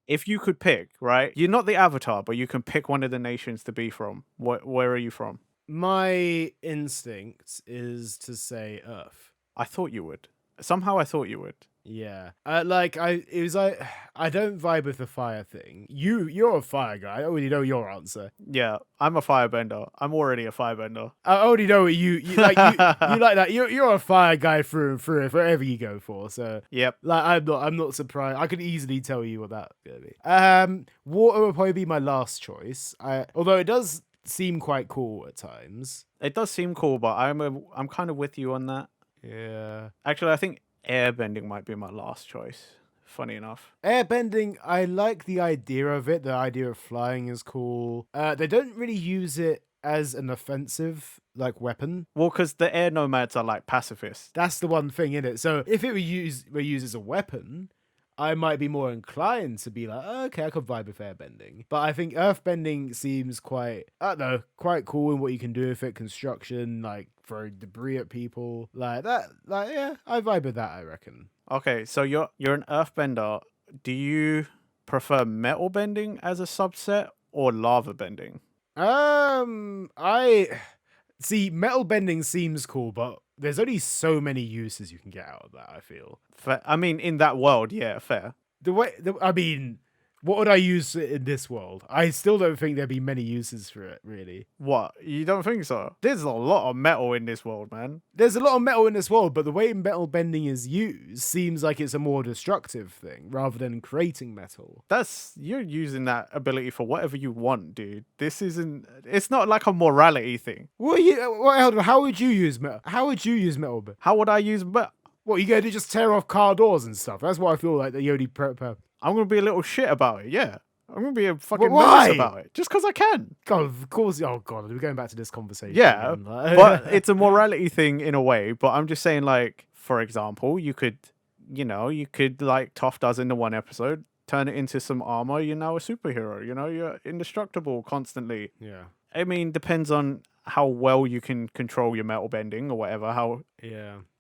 [SPEAKER 1] If you could pick, right? You're not the Avatar, but you can pick one of the nations to be from. Where are you from?
[SPEAKER 2] My instinct is to say Earth.
[SPEAKER 1] I thought you would. Somehow I thought you would.
[SPEAKER 2] Yeah. I don't vibe with the fire thing. You're a fire guy. I already know your answer.
[SPEAKER 1] Yeah, I'm a firebender. I'm already a firebender.
[SPEAKER 2] I already know what you like. You like that. You're a fire guy through and through, wherever you go for. So
[SPEAKER 1] yep.
[SPEAKER 2] Like I'm not surprised. I could easily tell you what that's gonna be. Water would probably be my last choice. Although it does seem quite cool at times.
[SPEAKER 1] It does seem cool, but I'm kind of with you on that.
[SPEAKER 2] Yeah.
[SPEAKER 1] Actually, I think airbending might be my last choice funny enough.
[SPEAKER 2] Airbending, I like the idea of it. The idea of flying is cool. They don't really use it as an offensive like weapon.
[SPEAKER 1] Well, because the air nomads are like pacifists.
[SPEAKER 2] That's the one thing in it. So if it were used as a weapon, I might be more inclined to be like, oh, okay, I could vibe with airbending. But I think earthbending seems quite, I don't know, quite cool in what you can do with it. Construction, like throw debris at people, like that. Like, yeah, I vibe with that, I reckon.
[SPEAKER 1] Okay, so you're an earthbender. Do you prefer metal bending as a subset or lava bending?
[SPEAKER 2] I see metal bending seems cool, but there's only so many uses you can get out of that, I feel.
[SPEAKER 1] Fair. I mean, in that world, yeah, fair.
[SPEAKER 2] I mean, what would I use in this world? I still don't think there'd be many uses for it, really.
[SPEAKER 1] What? You don't think so? There's a lot of metal in this world, man.
[SPEAKER 2] There's a lot of metal in this world, but the way metal bending is used seems like it's a more destructive thing rather than creating metal.
[SPEAKER 1] You're using that ability for whatever you want, dude. It's not like a morality thing.
[SPEAKER 2] How would you use metal? How would you use metal?
[SPEAKER 1] How would I use metal?
[SPEAKER 2] What, you going to just tear off car doors and stuff? That's what I feel like the only purpose.
[SPEAKER 1] I'm gonna be a little shit about it, yeah. I'm gonna be a fucking
[SPEAKER 2] why?
[SPEAKER 1] menace about it. Just because I can.
[SPEAKER 2] God, of course. Oh, God, we're going back to this conversation.
[SPEAKER 1] Yeah,
[SPEAKER 2] again.
[SPEAKER 1] but it's a morality thing in a way. But I'm just saying, like, for example, you could like Toph does in the one episode, turn it into some armor, you're now a superhero. You're indestructible constantly.
[SPEAKER 2] Yeah.
[SPEAKER 1] I mean, depends on how well you can control your metal bending or whatever, how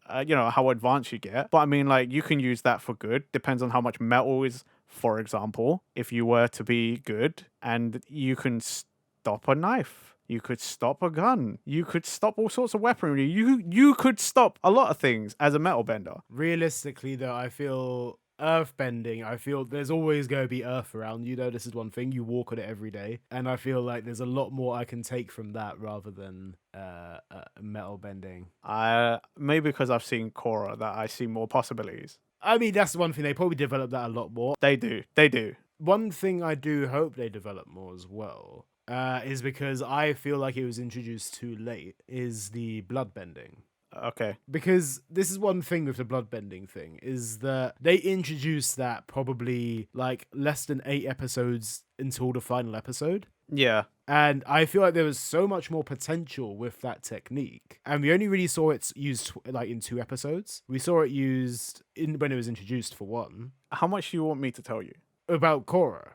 [SPEAKER 1] how advanced you get. But I mean, like, you can use that for good. Depends on how much metal is, for example, if you were to be good, and you can stop a knife. You could stop a gun. You could stop all sorts of weaponry. You could stop a lot of things as a metal bender.
[SPEAKER 2] Realistically, though, I feel earth bending, I feel there's always going to be earth around. This is one thing. You walk on it every day. And I feel like there's a lot more I can take from that rather than metal bending.
[SPEAKER 1] Maybe because I've seen Korra that I see more possibilities.
[SPEAKER 2] I mean, that's the one thing. They probably develop that a lot more.
[SPEAKER 1] They do.
[SPEAKER 2] One thing I do hope they develop more as well is because I feel like it was introduced too late, is the blood bending.
[SPEAKER 1] Okay.
[SPEAKER 2] Because this is one thing with the bloodbending thing, is that they introduced that probably like less than 8 episodes until the final episode.
[SPEAKER 1] Yeah.
[SPEAKER 2] And I feel like there was so much more potential with that technique. And we only really saw it used like in 2 episodes. We saw it used when it was introduced for one.
[SPEAKER 1] How much do you want me to tell you?
[SPEAKER 2] About Korra,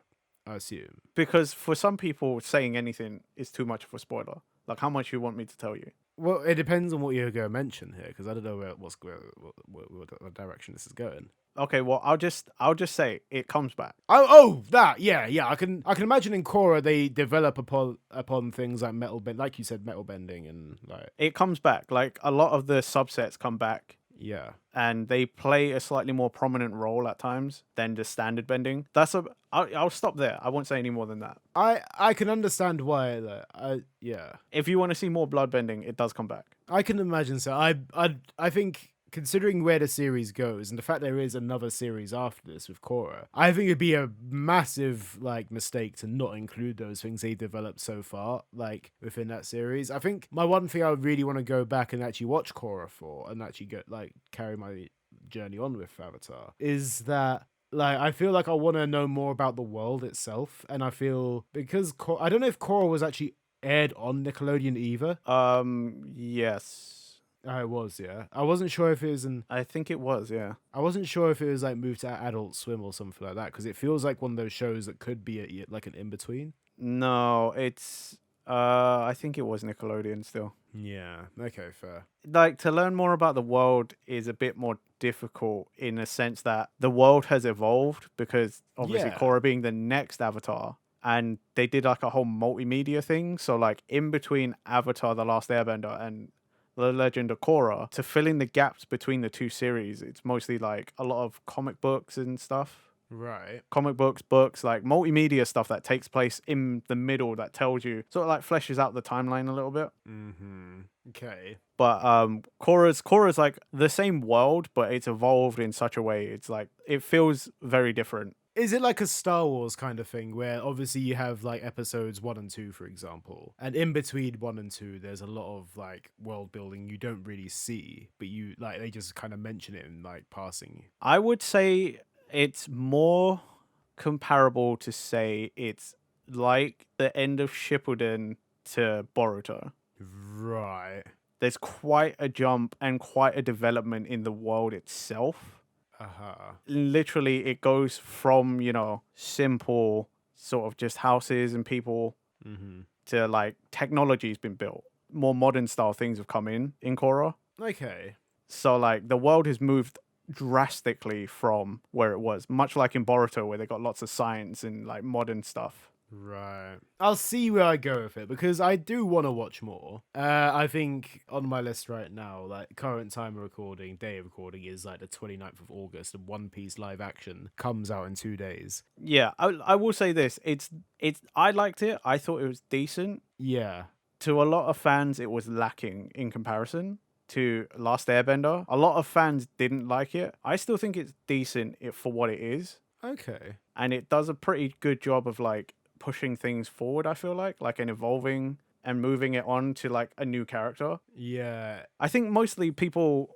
[SPEAKER 2] I assume.
[SPEAKER 1] Because for some people, saying anything is too much of a spoiler. Like, how much you want me to tell you?
[SPEAKER 2] Well, it depends on what you're going to mention here, because I don't know what direction this is going.
[SPEAKER 1] Okay, well, I'll just say it comes back.
[SPEAKER 2] Yeah. I can imagine in Korra they develop upon things like like you said, metal bending, and like
[SPEAKER 1] it comes back. Like, a lot of the subsets come back.
[SPEAKER 2] Yeah.
[SPEAKER 1] And they play a slightly more prominent role at times than the standard bending. I'll stop there. I won't say any more than that.
[SPEAKER 2] I can understand why though. Yeah.
[SPEAKER 1] If you want to see more blood bending, it does come back.
[SPEAKER 2] I can imagine so. I think considering where the series goes and the fact there is another series after this with Korra, I think it'd be a massive like mistake to not include those things they developed so far, like within that series. I think my one thing I would really want to go back and actually watch Korra for and actually carry my journey on with Avatar is that like I feel like I want to know more about the world itself, and I feel because I don't know if Korra was actually aired on Nickelodeon either.
[SPEAKER 1] Yes.
[SPEAKER 2] Oh, it was, yeah. I wasn't sure if it was
[SPEAKER 1] I think it was, yeah.
[SPEAKER 2] I wasn't sure if it was like moved to Adult Swim or something like that, because it feels like one of those shows that could be like an in-between.
[SPEAKER 1] No, it's... I think it was Nickelodeon still.
[SPEAKER 2] Yeah, okay, fair.
[SPEAKER 1] Like, to learn more about the world is a bit more difficult in a sense that the world has evolved, because obviously Korra being the next Avatar, and they did like a whole multimedia thing. So like in between Avatar The Last Airbender and The Legend of Korra, to fill in the gaps between the 2 series, it's mostly like a lot of comic books and stuff.
[SPEAKER 2] Right.
[SPEAKER 1] Comic books, like multimedia stuff that takes place in the middle that tells you, sort of like fleshes out the timeline a little bit.
[SPEAKER 2] Mm-hmm. Okay.
[SPEAKER 1] But Korra's like the same world, but it's evolved in such a way. It's like, it feels very different.
[SPEAKER 2] Is it like a Star Wars kind of thing where obviously you have like episodes 1 and 2, for example, and in between 1 and 2, there's a lot of like world building you don't really see, but you like they just kind of mention it in like passing?
[SPEAKER 1] I would say It's more comparable to say it's like the end of Shippuden to Boruto.
[SPEAKER 2] Right.
[SPEAKER 1] There's quite a jump and quite a development in the world itself.
[SPEAKER 2] Uh-huh.
[SPEAKER 1] Literally, it goes from, simple sort of just houses and people
[SPEAKER 2] Mm-hmm.
[SPEAKER 1] to like technology's been built. More modern style things have come in Korra.
[SPEAKER 2] Okay.
[SPEAKER 1] So like the world has moved drastically from where it was, much like in Boruto where they got lots of science and like modern stuff.
[SPEAKER 2] Right. I'll see where I go with it because I do want to watch more. I think on my list right now, like current time of recording, day of recording is like the 29th of August and One Piece live action comes out in 2 days.
[SPEAKER 1] Yeah, I will say this. It's I liked it. I thought it was decent.
[SPEAKER 2] Yeah.
[SPEAKER 1] To a lot of fans it was lacking in comparison to Last Airbender. A lot of fans didn't like it. I still think it's decent for what it is.
[SPEAKER 2] Okay.
[SPEAKER 1] And it does a pretty good job of like pushing things forward, I feel like and evolving and moving it on to like a new character.
[SPEAKER 2] Yeah.
[SPEAKER 1] I think mostly people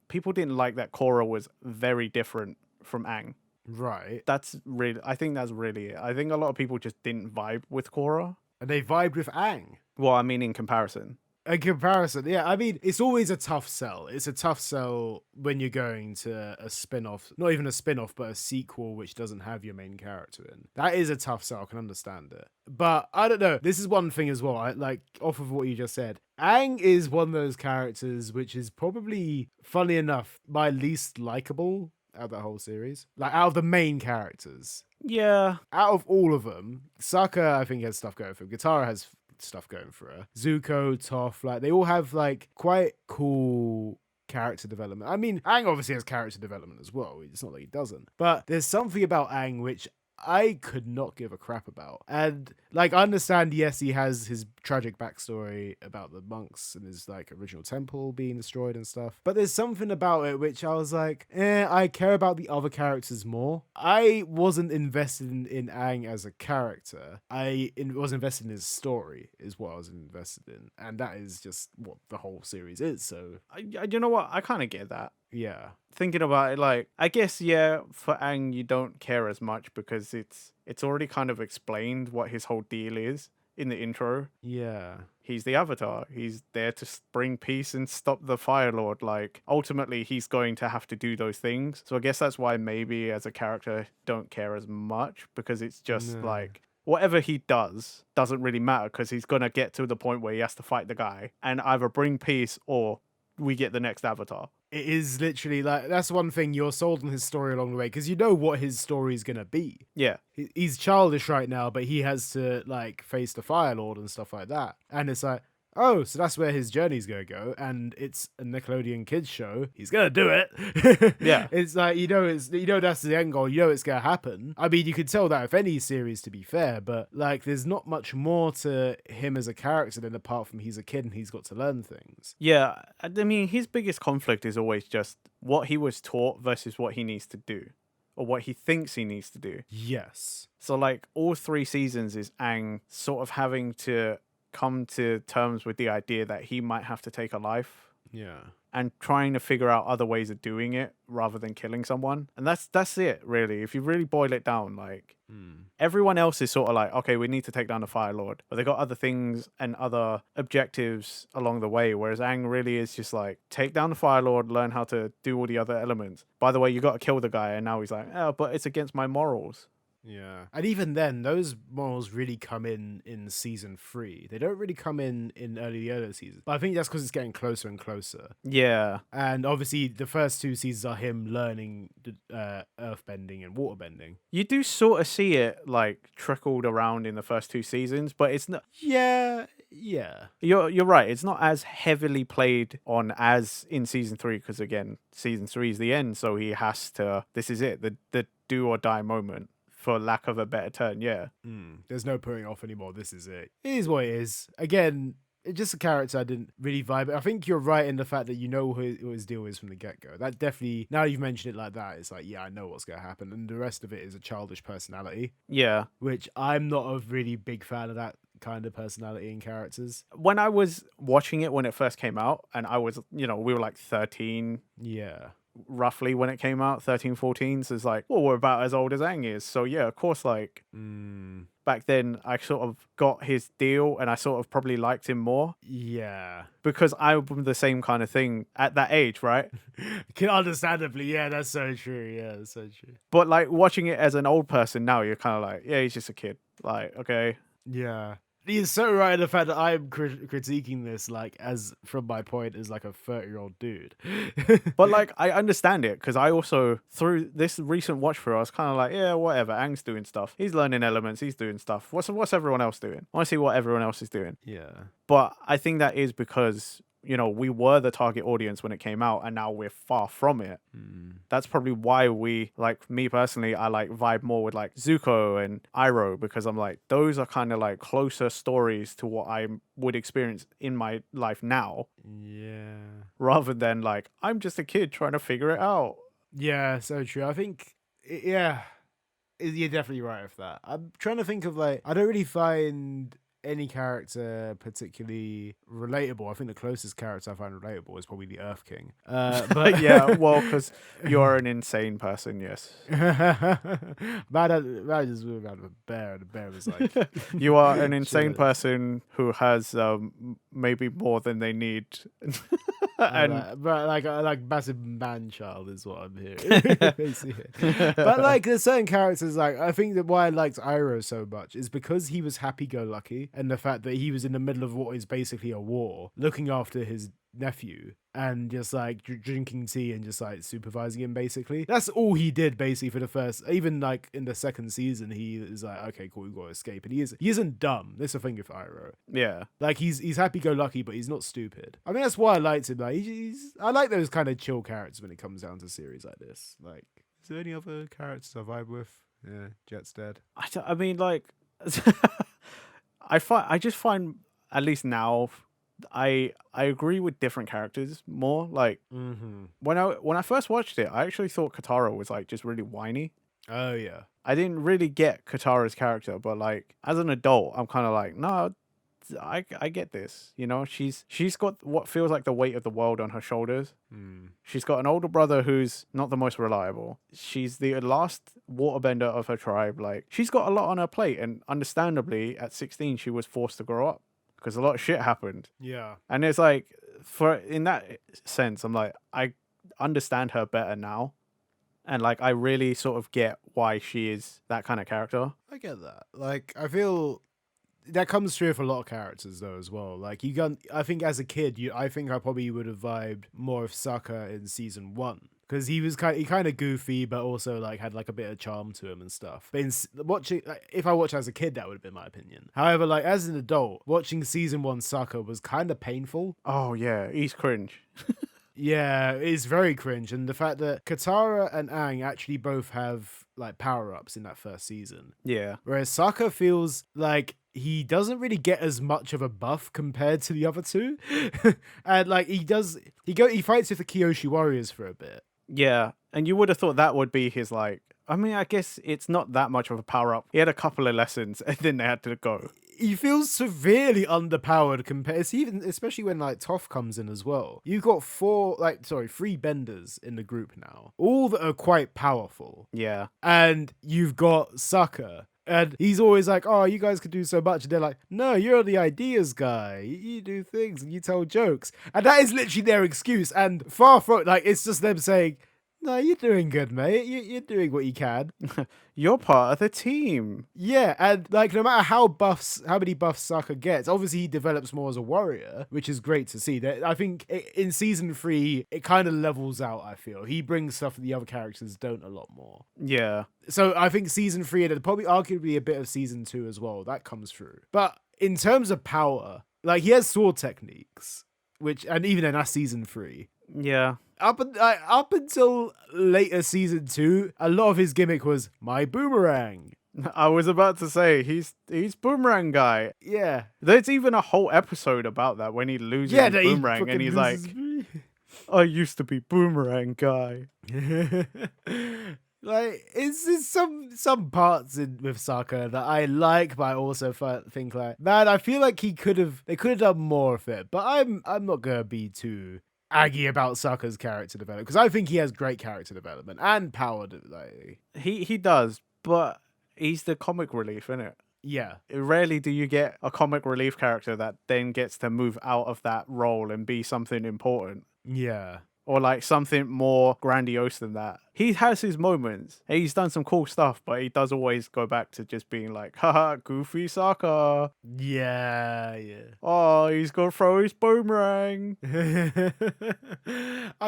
[SPEAKER 1] didn't like that Korra was very different from Aang.
[SPEAKER 2] Right.
[SPEAKER 1] I think that's really it. I think a lot of people just didn't vibe with Korra.
[SPEAKER 2] And they vibed with Aang.
[SPEAKER 1] Well, I mean in comparison.
[SPEAKER 2] A comparison, yeah. I mean, it's always a tough sell. It's a tough sell when you're going to a spin-off, not even a spin-off, but a sequel which doesn't have your main character in. That is a tough sell. I can understand it. But I don't know. This is one thing as well. Like off of what you just said, Aang is one of those characters which is probably, funny enough, my least likable out of the whole series. Like out of the main characters.
[SPEAKER 1] Yeah.
[SPEAKER 2] Out of all of them, Sokka, I think, has stuff going for him. Katara has stuff going for her. Zuko, Toph, like they all have like quite cool character development. I mean, Aang obviously has character development as well. It's not that he doesn't. But there's something about Aang which I could not give a crap about. And like I understand, yes, he has his tragic backstory about the monks and his like original temple being destroyed and stuff. But there's something about it which I was like, I care about the other characters more. I wasn't invested in Aang as a character. Was invested in his story is what I was invested in. And that is just what the whole series is. So
[SPEAKER 1] You know what? I kind of get that.
[SPEAKER 2] yeah.
[SPEAKER 1] Thinking about it, like I guess for Aang you don't care as much because it's already kind of explained what his whole deal is in the intro.
[SPEAKER 2] Yeah.
[SPEAKER 1] He's the Avatar. He's there to bring peace and stop the Fire Lord. Like ultimately he's going to have to do those things. So I guess that's why maybe as a character don't care as much because it's just like whatever he does doesn't really matter because he's gonna get to the point where he has to fight the guy and either bring peace or we get the next Avatar.
[SPEAKER 2] It is literally like that's one thing you're sold on his story along the way because you know what his story is gonna be.
[SPEAKER 1] Yeah.
[SPEAKER 2] He's childish right now, but he has to like face the Fire Lord and stuff like that. And it's like, oh, so that's where his journey's gonna go, and it's a Nickelodeon kids show. He's gonna do it.
[SPEAKER 1] Yeah.
[SPEAKER 2] It's like that's the end goal. You know it's gonna happen. I mean, you could tell that with any series, to be fair, but like, there's not much more to him as a character than apart from he's a kid and he's got to learn things.
[SPEAKER 1] Yeah. I mean, his biggest conflict is always just what he was taught versus what he needs to do. Or what he thinks he needs to do.
[SPEAKER 2] Yes.
[SPEAKER 1] So like all 3 seasons is Aang sort of having to come to terms with the idea that he might have to take a life
[SPEAKER 2] Yeah.
[SPEAKER 1] and trying to figure out other ways of doing it rather than killing someone. And that's it really. If you really boil it down, like everyone else is sort of like, okay, we need to take down the Fire Lord, but they got other things and other objectives along the way, whereas Aang really is just like, take down the Fire Lord, learn how to do all the other elements. By the way, you got to kill the guy, and now he's like, oh, but it's against my morals.
[SPEAKER 2] Yeah. And even then, those morals really come in season 3. They don't really come in the earlier seasons. But I think that's because it's getting closer and closer.
[SPEAKER 1] Yeah.
[SPEAKER 2] And obviously, the first 2 seasons are him learning earth bending and water bending.
[SPEAKER 1] You do sort of see it like trickled around in the first 2 seasons, but it's not.
[SPEAKER 2] Yeah.
[SPEAKER 1] You're right. It's not as heavily played on as in season 3 because again, season 3 is the end, so he has to. This is it. The do or die moment. For lack of a better term, yeah.
[SPEAKER 2] There's no putting off anymore. This is it. It is what it is. Again, it's just a character I didn't really vibe. I think you're right in the fact that you know who his deal is from the get-go. That definitely, now you've mentioned it like that, it's like, yeah, I know what's going to happen. And the rest of it is a childish personality.
[SPEAKER 1] Yeah.
[SPEAKER 2] Which I'm not a really big fan of that kind of personality in characters.
[SPEAKER 1] When I was watching it when it first came out, and I was, we were like 13.
[SPEAKER 2] Yeah.
[SPEAKER 1] roughly when it came out, 13, 14. So it's like, well, we're about as old as Aang is. So yeah, of course, like back then I sort of got his deal and I sort of probably liked him more
[SPEAKER 2] Yeah.
[SPEAKER 1] because I'm the same kind of thing at that age, right?
[SPEAKER 2] Understandably, yeah, that's so true. Yeah, that's so true.
[SPEAKER 1] But like watching it as an old person now, you're kind of like, yeah, he's just a kid. Like, okay.
[SPEAKER 2] Yeah. He's so right in the fact that I'm critiquing this, like, as from my point as like a 30-year-old dude.
[SPEAKER 1] But like, I understand it because I also, through this recent watch through, I was kind of like, yeah, whatever. Aang's doing stuff. He's learning elements. He's doing stuff. What's everyone else doing? I want to see what everyone else is doing.
[SPEAKER 2] Yeah.
[SPEAKER 1] But I think that is because, you know, we were the target audience when it came out and now we're far from it. That's probably why we, like me personally, I like vibe more with like Zuko and Iroh because I'm like, those are kind of like closer stories to what I would experience in my life now.
[SPEAKER 2] Yeah.
[SPEAKER 1] Rather than like, I'm just a kid trying to figure it out.
[SPEAKER 2] Yeah, so true. I think, yeah, you're definitely right with that. I'm trying to think of like, I don't really find any character particularly relatable. I think the closest character I find relatable is probably the Earth King. But
[SPEAKER 1] yeah, well, because you're an insane person, yes.
[SPEAKER 2] Man just moved around a bear, and the bear was like,
[SPEAKER 1] you are an insane person who has maybe more than they need. And
[SPEAKER 2] like massive man child is what I'm hearing. But like there's certain characters, like I think that why I liked Iroh so much is because he was happy-go-lucky, and the fact that he was in the middle of what is basically a war, looking after his nephew and just like drinking tea and just like supervising him. Basically, that's all he did basically for the first, even like in the second season, he is like, okay, cool, we gotta escape, and he isn't dumb. That's the thing with Iroh.
[SPEAKER 1] Yeah,
[SPEAKER 2] like he's happy-go-lucky, but he's not stupid. I mean, that's why I liked him. Like I like those kind of chill characters when it comes down to series like this. Like, is there any other characters I vibe with? Yeah, Jet's dead.
[SPEAKER 1] I mean, like, I just find, at least now, I agree with different characters more. Like when I first watched it, I actually thought Katara was like just really whiny.
[SPEAKER 2] Oh yeah.
[SPEAKER 1] I didn't really get Katara's character, but like as an adult, I'm kind of like, no, I get this. You know, she's got what feels like the weight of the world on her shoulders. She's got an older brother who's not the most reliable. She's the last waterbender of her tribe. Like, she's got a lot on her plate, and understandably, at 16, she was forced to grow up because a lot of shit happened.
[SPEAKER 2] Yeah.
[SPEAKER 1] And it's like, in that sense, I'm like, I understand her better now. And like, I really sort of get why she is that kind of character.
[SPEAKER 2] I get that. Like, I feel that comes true for a lot of characters though as well. Like I think as a kid, I think I probably would have vibed more of Sokka in season 1. Because he was kind of goofy, but also like had like a bit of charm to him and stuff. But watching, like, if I watched as a kid, that would have been my opinion. However, like as an adult, watching season 1 Sokka was kind of painful.
[SPEAKER 1] Oh yeah, he's cringe.
[SPEAKER 2] Yeah, it's very cringe. And the fact that Katara and Aang actually both have like power-ups in that first season.
[SPEAKER 1] Yeah.
[SPEAKER 2] Whereas Sokka feels like he doesn't really get as much of a buff compared to the other two. And like he fights with the Kyoshi warriors for a bit.
[SPEAKER 1] Yeah. And you would have thought that would be his like, I mean, I guess it's not that much of a power-up. He had a couple of lessons and then they had to go.
[SPEAKER 2] He feels severely underpowered compared, especially when like Toph comes in as well. You've got 3 benders in the group now, all that are quite powerful.
[SPEAKER 1] Yeah.
[SPEAKER 2] And you've got Sokka, and he's always like, oh, you guys could do so much. And they're like, no, you're the ideas guy. You do things and you tell jokes. And that is literally their excuse. And far from, like, it's just them saying, no, you're doing good, mate. You're doing what you can.
[SPEAKER 1] You're part of the team.
[SPEAKER 2] Yeah, and like no matter how many buffs Sokka gets, obviously he develops more as a warrior, which is great to see. That I think in season 3 it kind of levels out. I feel he brings stuff that the other characters don't a lot more.
[SPEAKER 1] Yeah.
[SPEAKER 2] So I think season 3 and probably arguably a bit of season 2 as well that comes through. But in terms of power, like he has sword techniques, and even then that's season 3.
[SPEAKER 1] Yeah.
[SPEAKER 2] Up until later season 2, a lot of his gimmick was my boomerang.
[SPEAKER 1] I was about to say he's boomerang guy.
[SPEAKER 2] Yeah,
[SPEAKER 1] there's even a whole episode about that when he loses his boomerang and he's like, I used to be boomerang guy.
[SPEAKER 2] Like it's some parts with Sokka that I like, but I also think like, man, I feel like they could have done more of it. But I'm not gonna be too aggy about Sokka's character development, because I think he has great character development and power. Like,
[SPEAKER 1] He does, but he's the comic relief, isn't it?
[SPEAKER 2] yeah,
[SPEAKER 1] Rarely do you get a comic relief character that then gets to move out of that role and be something important.
[SPEAKER 2] yeah.
[SPEAKER 1] Or like something more grandiose than that. He has his moments. He's done some cool stuff, but he does always go back to just being like, haha, goofy Sokka.
[SPEAKER 2] Yeah, yeah.
[SPEAKER 1] Oh, he's gonna throw his boomerang.
[SPEAKER 2] I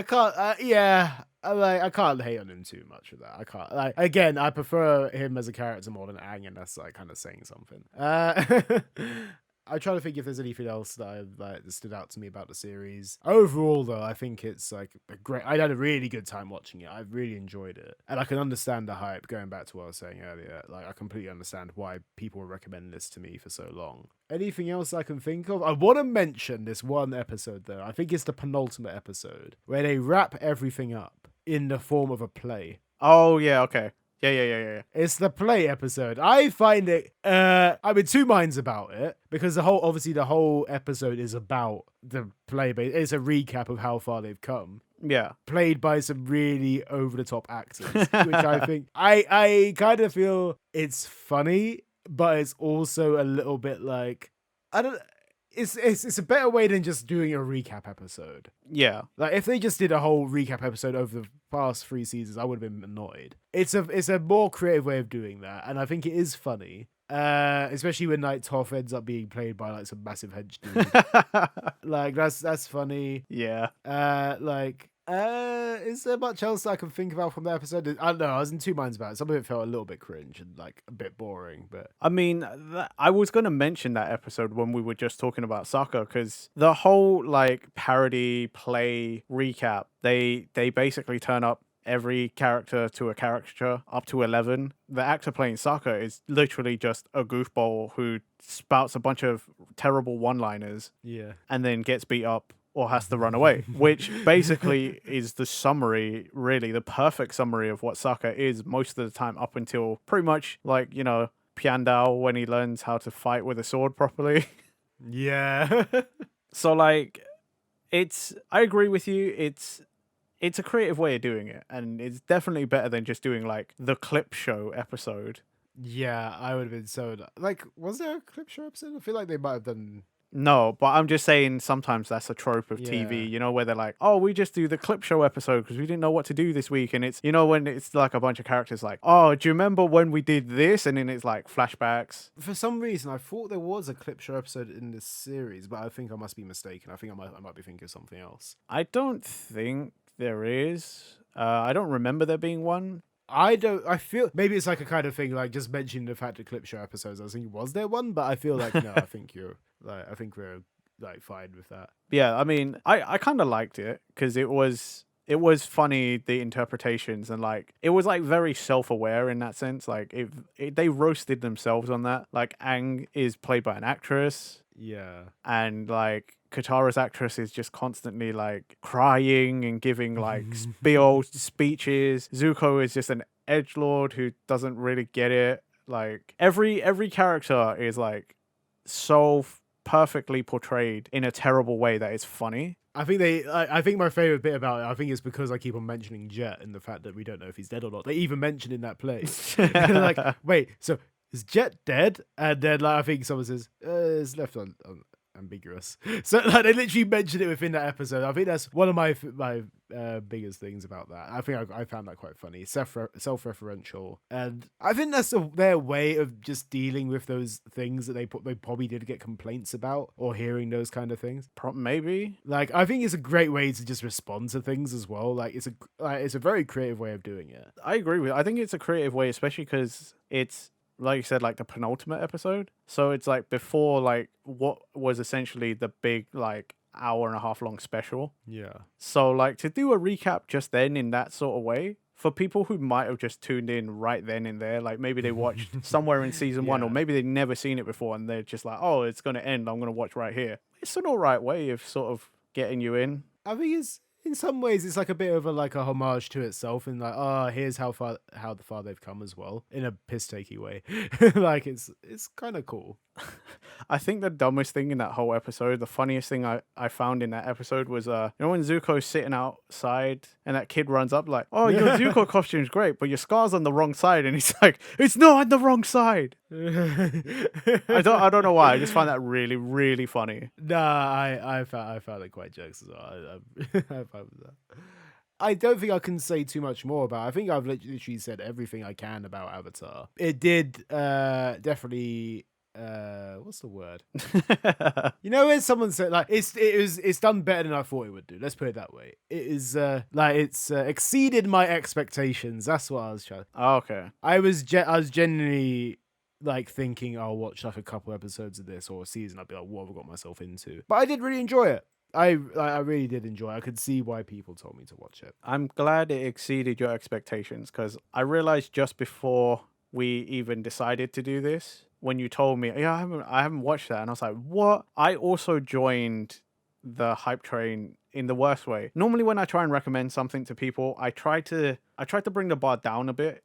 [SPEAKER 2] can't. Yeah, I can't hate on him too much with that. I can't. Like, again, I prefer him as a character more than Aang, and that's like kind of saying something. I try to think if there's anything else that that stood out to me about the series. Overall, though, I think it's like a great. I had a really good time watching it. I really enjoyed it, and I can understand the hype. Going back to what I was saying earlier, like I completely understand why people were recommending this to me for so long. Anything else I can think of? I want to mention this one episode though. I think it's the penultimate episode where they wrap everything up in the form of a play.
[SPEAKER 1] Oh, yeah, okay. Yeah.
[SPEAKER 2] It's the play episode. I find it I'm in two minds about it, because the whole episode is about the play, but it's a recap of how far they've come.
[SPEAKER 1] Yeah.
[SPEAKER 2] Played by some really over the top actors, which I think I kind of feel it's funny, but it's also a little bit like, I don't. It's a better way than just doing a recap episode.
[SPEAKER 1] Yeah.
[SPEAKER 2] Like if they just did a whole recap episode over the past 3 seasons, I would have been annoyed. It's a more creative way of doing that, and I think it is funny. Especially when like Toph ends up being played by like some massive hench dude. Like that's funny.
[SPEAKER 1] Yeah.
[SPEAKER 2] Is there much else I can think about from that episode? I don't know. I was in two minds about it. Some of it felt a little bit cringe and like a bit boring, but
[SPEAKER 1] I mean, I was going to mention that episode when we were just talking about Sokka, because the whole like parody play recap, they basically turn up every character to a caricature up to 11. The actor playing Sokka is literally just a goofball who spouts a bunch of terrible one-liners
[SPEAKER 2] yeah.
[SPEAKER 1] and then gets beat up or has to run away, which basically is the summary, really, the perfect summary of what Sokka is most of the time up until pretty much, like, you know, Piandao when he learns how to fight with a sword properly.
[SPEAKER 2] Yeah.
[SPEAKER 1] So, like, I agree with you, it's a creative way of doing it, and it's definitely better than just doing, like, the clip show episode.
[SPEAKER 2] Yeah, I would have been so... Like, was there a clip show episode? I feel like they might have done...
[SPEAKER 1] No, but I'm just saying sometimes that's a trope of TV,
[SPEAKER 2] Yeah.
[SPEAKER 1] you know, where they're like, oh, we just do the clip show episode because we didn't know what to do this week. And it's, you know, when it's like a bunch of characters like, oh, do you remember when we did this? And then it's like flashbacks.
[SPEAKER 2] For some reason, I thought there was a clip show episode in this series, but I think I must be mistaken. I think I might be thinking of something else.
[SPEAKER 1] I don't think there is. I don't remember there being one.
[SPEAKER 2] I feel maybe it's like a kind of thing, like just mentioning the fact of clip show episodes. I was thinking, was there one? But I feel like, no, I think we're like fine with that.
[SPEAKER 1] Yeah, I mean, I kind of liked it because it was funny, the interpretations, and like it was like very self-aware in that sense. Like they roasted themselves on that. Like Aang is played by an actress.
[SPEAKER 2] Yeah.
[SPEAKER 1] And like Katara's actress is just constantly like crying and giving like big old speeches. Zuko is just an edgelord who doesn't really get it. Like every character is like so perfectly portrayed in a terrible way that it's funny.
[SPEAKER 2] I think my favorite bit about it, I think it's because I keep on mentioning Jet and the fact that we don't know if he's dead or not. They even mention in that play, like, wait, so is Jet dead? And then like I think someone says it's left ambiguous. So like they literally mentioned it within that episode. I think that's one of my biggest things about that. I think I found that quite funny, self-referential, and I think that's their way of just dealing with those things that they probably did get complaints about, or hearing those kind of things.
[SPEAKER 1] Maybe.
[SPEAKER 2] Like I think it's a great way to just respond to things as well. Like it's a very creative way of doing it.
[SPEAKER 1] I agree with it. I think it's a creative way, especially because it's, like you said, like the penultimate episode. So it's like before like what was essentially the big like hour and a half long special.
[SPEAKER 2] Yeah.
[SPEAKER 1] So like to do a recap just then in that sort of way, for people who might have just tuned in right then and there, like maybe they watched somewhere in season 1, or maybe they'd never seen it before and they're just like, oh, it's going to end, I'm going to watch right here. It's an all right way of sort of getting you in.
[SPEAKER 2] I think it's, in some ways, it's like a bit of a homage to itself, and like, oh, here's how far they've come as well, in a piss takey way. Like it's kind of cool.
[SPEAKER 1] I think the dumbest thing in that whole episode, the funniest thing I found in that episode was when Zuko's sitting outside and that kid runs up like, oh, your Zuko costume's great, but your scar's on the wrong side, and he's like, it's not on the wrong side. I don't know why. I just find that really, really funny.
[SPEAKER 2] Nah, I found it quite jokes as well. I found that. I don't think I can say too much more about it. I think I've literally said everything I can about Avatar. It did definitely what's the word? When someone said like it's done better than I thought it would do. Let's put it that way. It is it's exceeded my expectations. That's what I was trying.
[SPEAKER 1] Oh, okay.
[SPEAKER 2] I was genuinely like thinking I'll watch like a couple episodes of this or a season. I'd be like, what have I got myself into? But I did really enjoy it. I really did enjoy it. I could see why people told me to watch it.
[SPEAKER 1] I'm glad it exceeded your expectations, because I realized just before we even decided to do this, when you told me, yeah, I haven't watched that, and I was like, what? I also joined the hype train in the worst way. Normally when I try and recommend something to people, I try to bring the bar down a bit.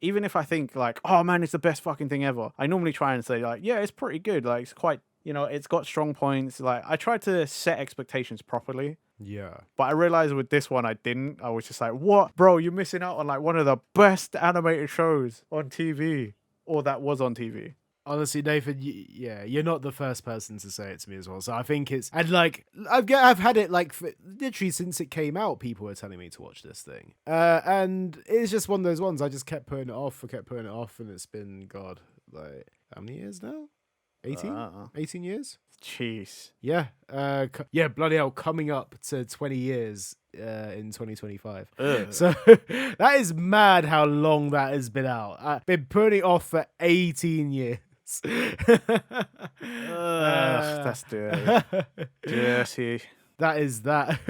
[SPEAKER 1] Even if I think like, oh man, it's the best fucking thing ever, I normally try and say like, yeah, it's pretty good. Like, it's quite, it's got strong points. Like, I try to set expectations properly.
[SPEAKER 2] Yeah.
[SPEAKER 1] But I realized with this one, I didn't. I was just like, what? Bro, you're missing out on like one of the best animated shows on TV, or that was on TV.
[SPEAKER 2] Honestly, Nathan, you're not the first person to say it to me as well. So I think it's, and like, I've had it like literally since it came out, people were telling me to watch this thing. And it's just one of those ones, I just kept putting it off, and it's been, God, like, how many years now? 18 years?
[SPEAKER 1] Jeez.
[SPEAKER 2] Yeah. Bloody hell, coming up to 20 years in 2025. So that is mad how long that has been out. I've been putting it off for 18 years.
[SPEAKER 1] That's dirty. Dirty.
[SPEAKER 2] That is that.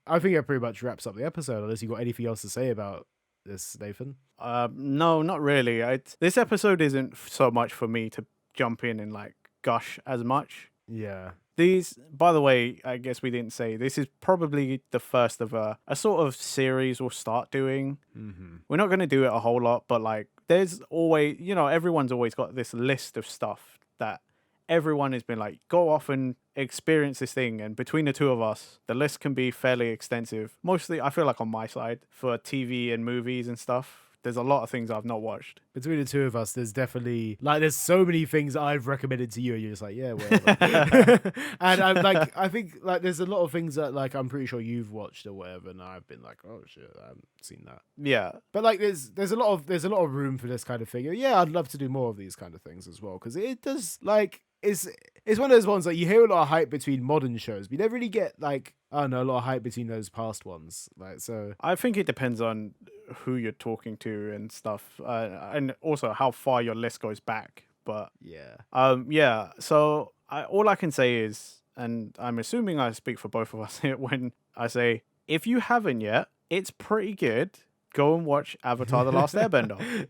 [SPEAKER 2] I think it pretty much wraps up the episode, unless you got anything else to say about this, Nathan.
[SPEAKER 1] No, not really. This episode isn't so much for me to jump in and like gush as much.
[SPEAKER 2] Yeah.
[SPEAKER 1] These, by the way, I guess we didn't say, this is probably the first of a sort of series we'll start doing. We're not going to do it a whole lot, but like, there's always, everyone's always got this list of stuff that everyone has been like, go off and experience this thing. And between the two of us, the list can be fairly extensive. Mostly, I feel like on my side, for TV and movies and stuff. There's a lot of things I've not watched.
[SPEAKER 2] Between the two of us, there's definitely, like, there's so many things I've recommended to you, and you're just like, yeah, whatever. And I'm like, I think, like, there's a lot of things that, like, I'm pretty sure you've watched or whatever, and I've been like, oh shit, I haven't seen that.
[SPEAKER 1] Yeah.
[SPEAKER 2] But like, there's a lot of room for this kind of thing. Yeah, I'd love to do more of these kind of things as well, because it does, like, it's one of those ones that you hear a lot of hype between modern shows, but you never really get, like, I don't know, a lot of hype between those past ones. Like, so
[SPEAKER 1] I think it depends on who you're talking to and stuff, and also how far your list goes back. But yeah. So all I can say is, and I'm assuming I speak for both of us here when I say, if you haven't yet, it's pretty good. Go and watch Avatar The Last Airbender.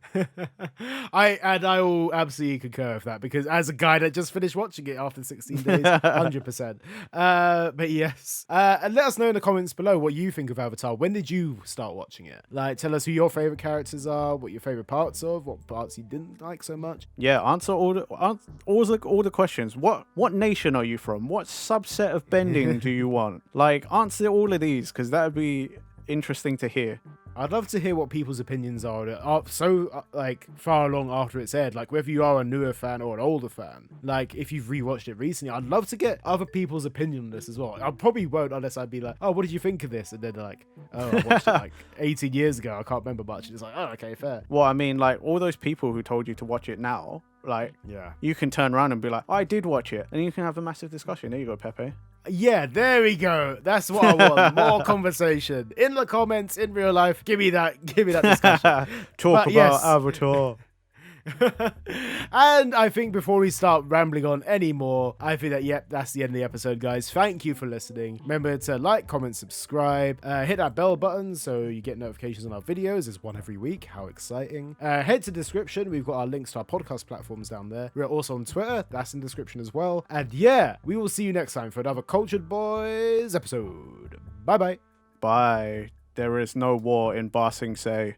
[SPEAKER 2] I will absolutely concur with that, because as a guy that just finished watching it after 16 days, 100%. But yes. And let us know in the comments below what you think of Avatar. When did you start watching it? Like, tell us who your favorite characters are, what your favorite parts of, what parts you didn't like so much.
[SPEAKER 1] Yeah, answer all the questions. What nation are you from? What subset of bending do you want? Like, answer all of these, because that would be interesting to hear.
[SPEAKER 2] I'd love to hear what people's opinions are like far along after it's aired. Like, whether you are a newer fan or an older fan. Like, if you've rewatched it recently, I'd love to get other people's opinion on this as well. I probably won't unless I'd be like, oh, what did you think of this? And then they're like, oh, I watched it like 18 years ago. I can't remember much. And it's like, oh, okay, fair.
[SPEAKER 1] Well, I mean, like, all those people who told you to watch it now, like,
[SPEAKER 2] yeah,
[SPEAKER 1] you can turn around and be like, I did watch it. And you can have a massive discussion. There you go, Pepe.
[SPEAKER 2] Yeah, there we go. That's what I want. More conversation in the comments, in real life. Give me that discussion.
[SPEAKER 1] Talk about Avatar.
[SPEAKER 2] And I think before we start rambling on anymore, I think that, that's the end of the episode, guys. Thank you for listening. Remember to like, comment, subscribe, hit that bell button so you get notifications on our videos. There's one every week. How exciting. Head to the description. We've got our links to our podcast platforms down there. We're also on Twitter. That's in the description as well. And yeah, we will see you next time for another Cultured Boys episode. Bye-bye.
[SPEAKER 1] Bye. There is no war in Ba Sing Se.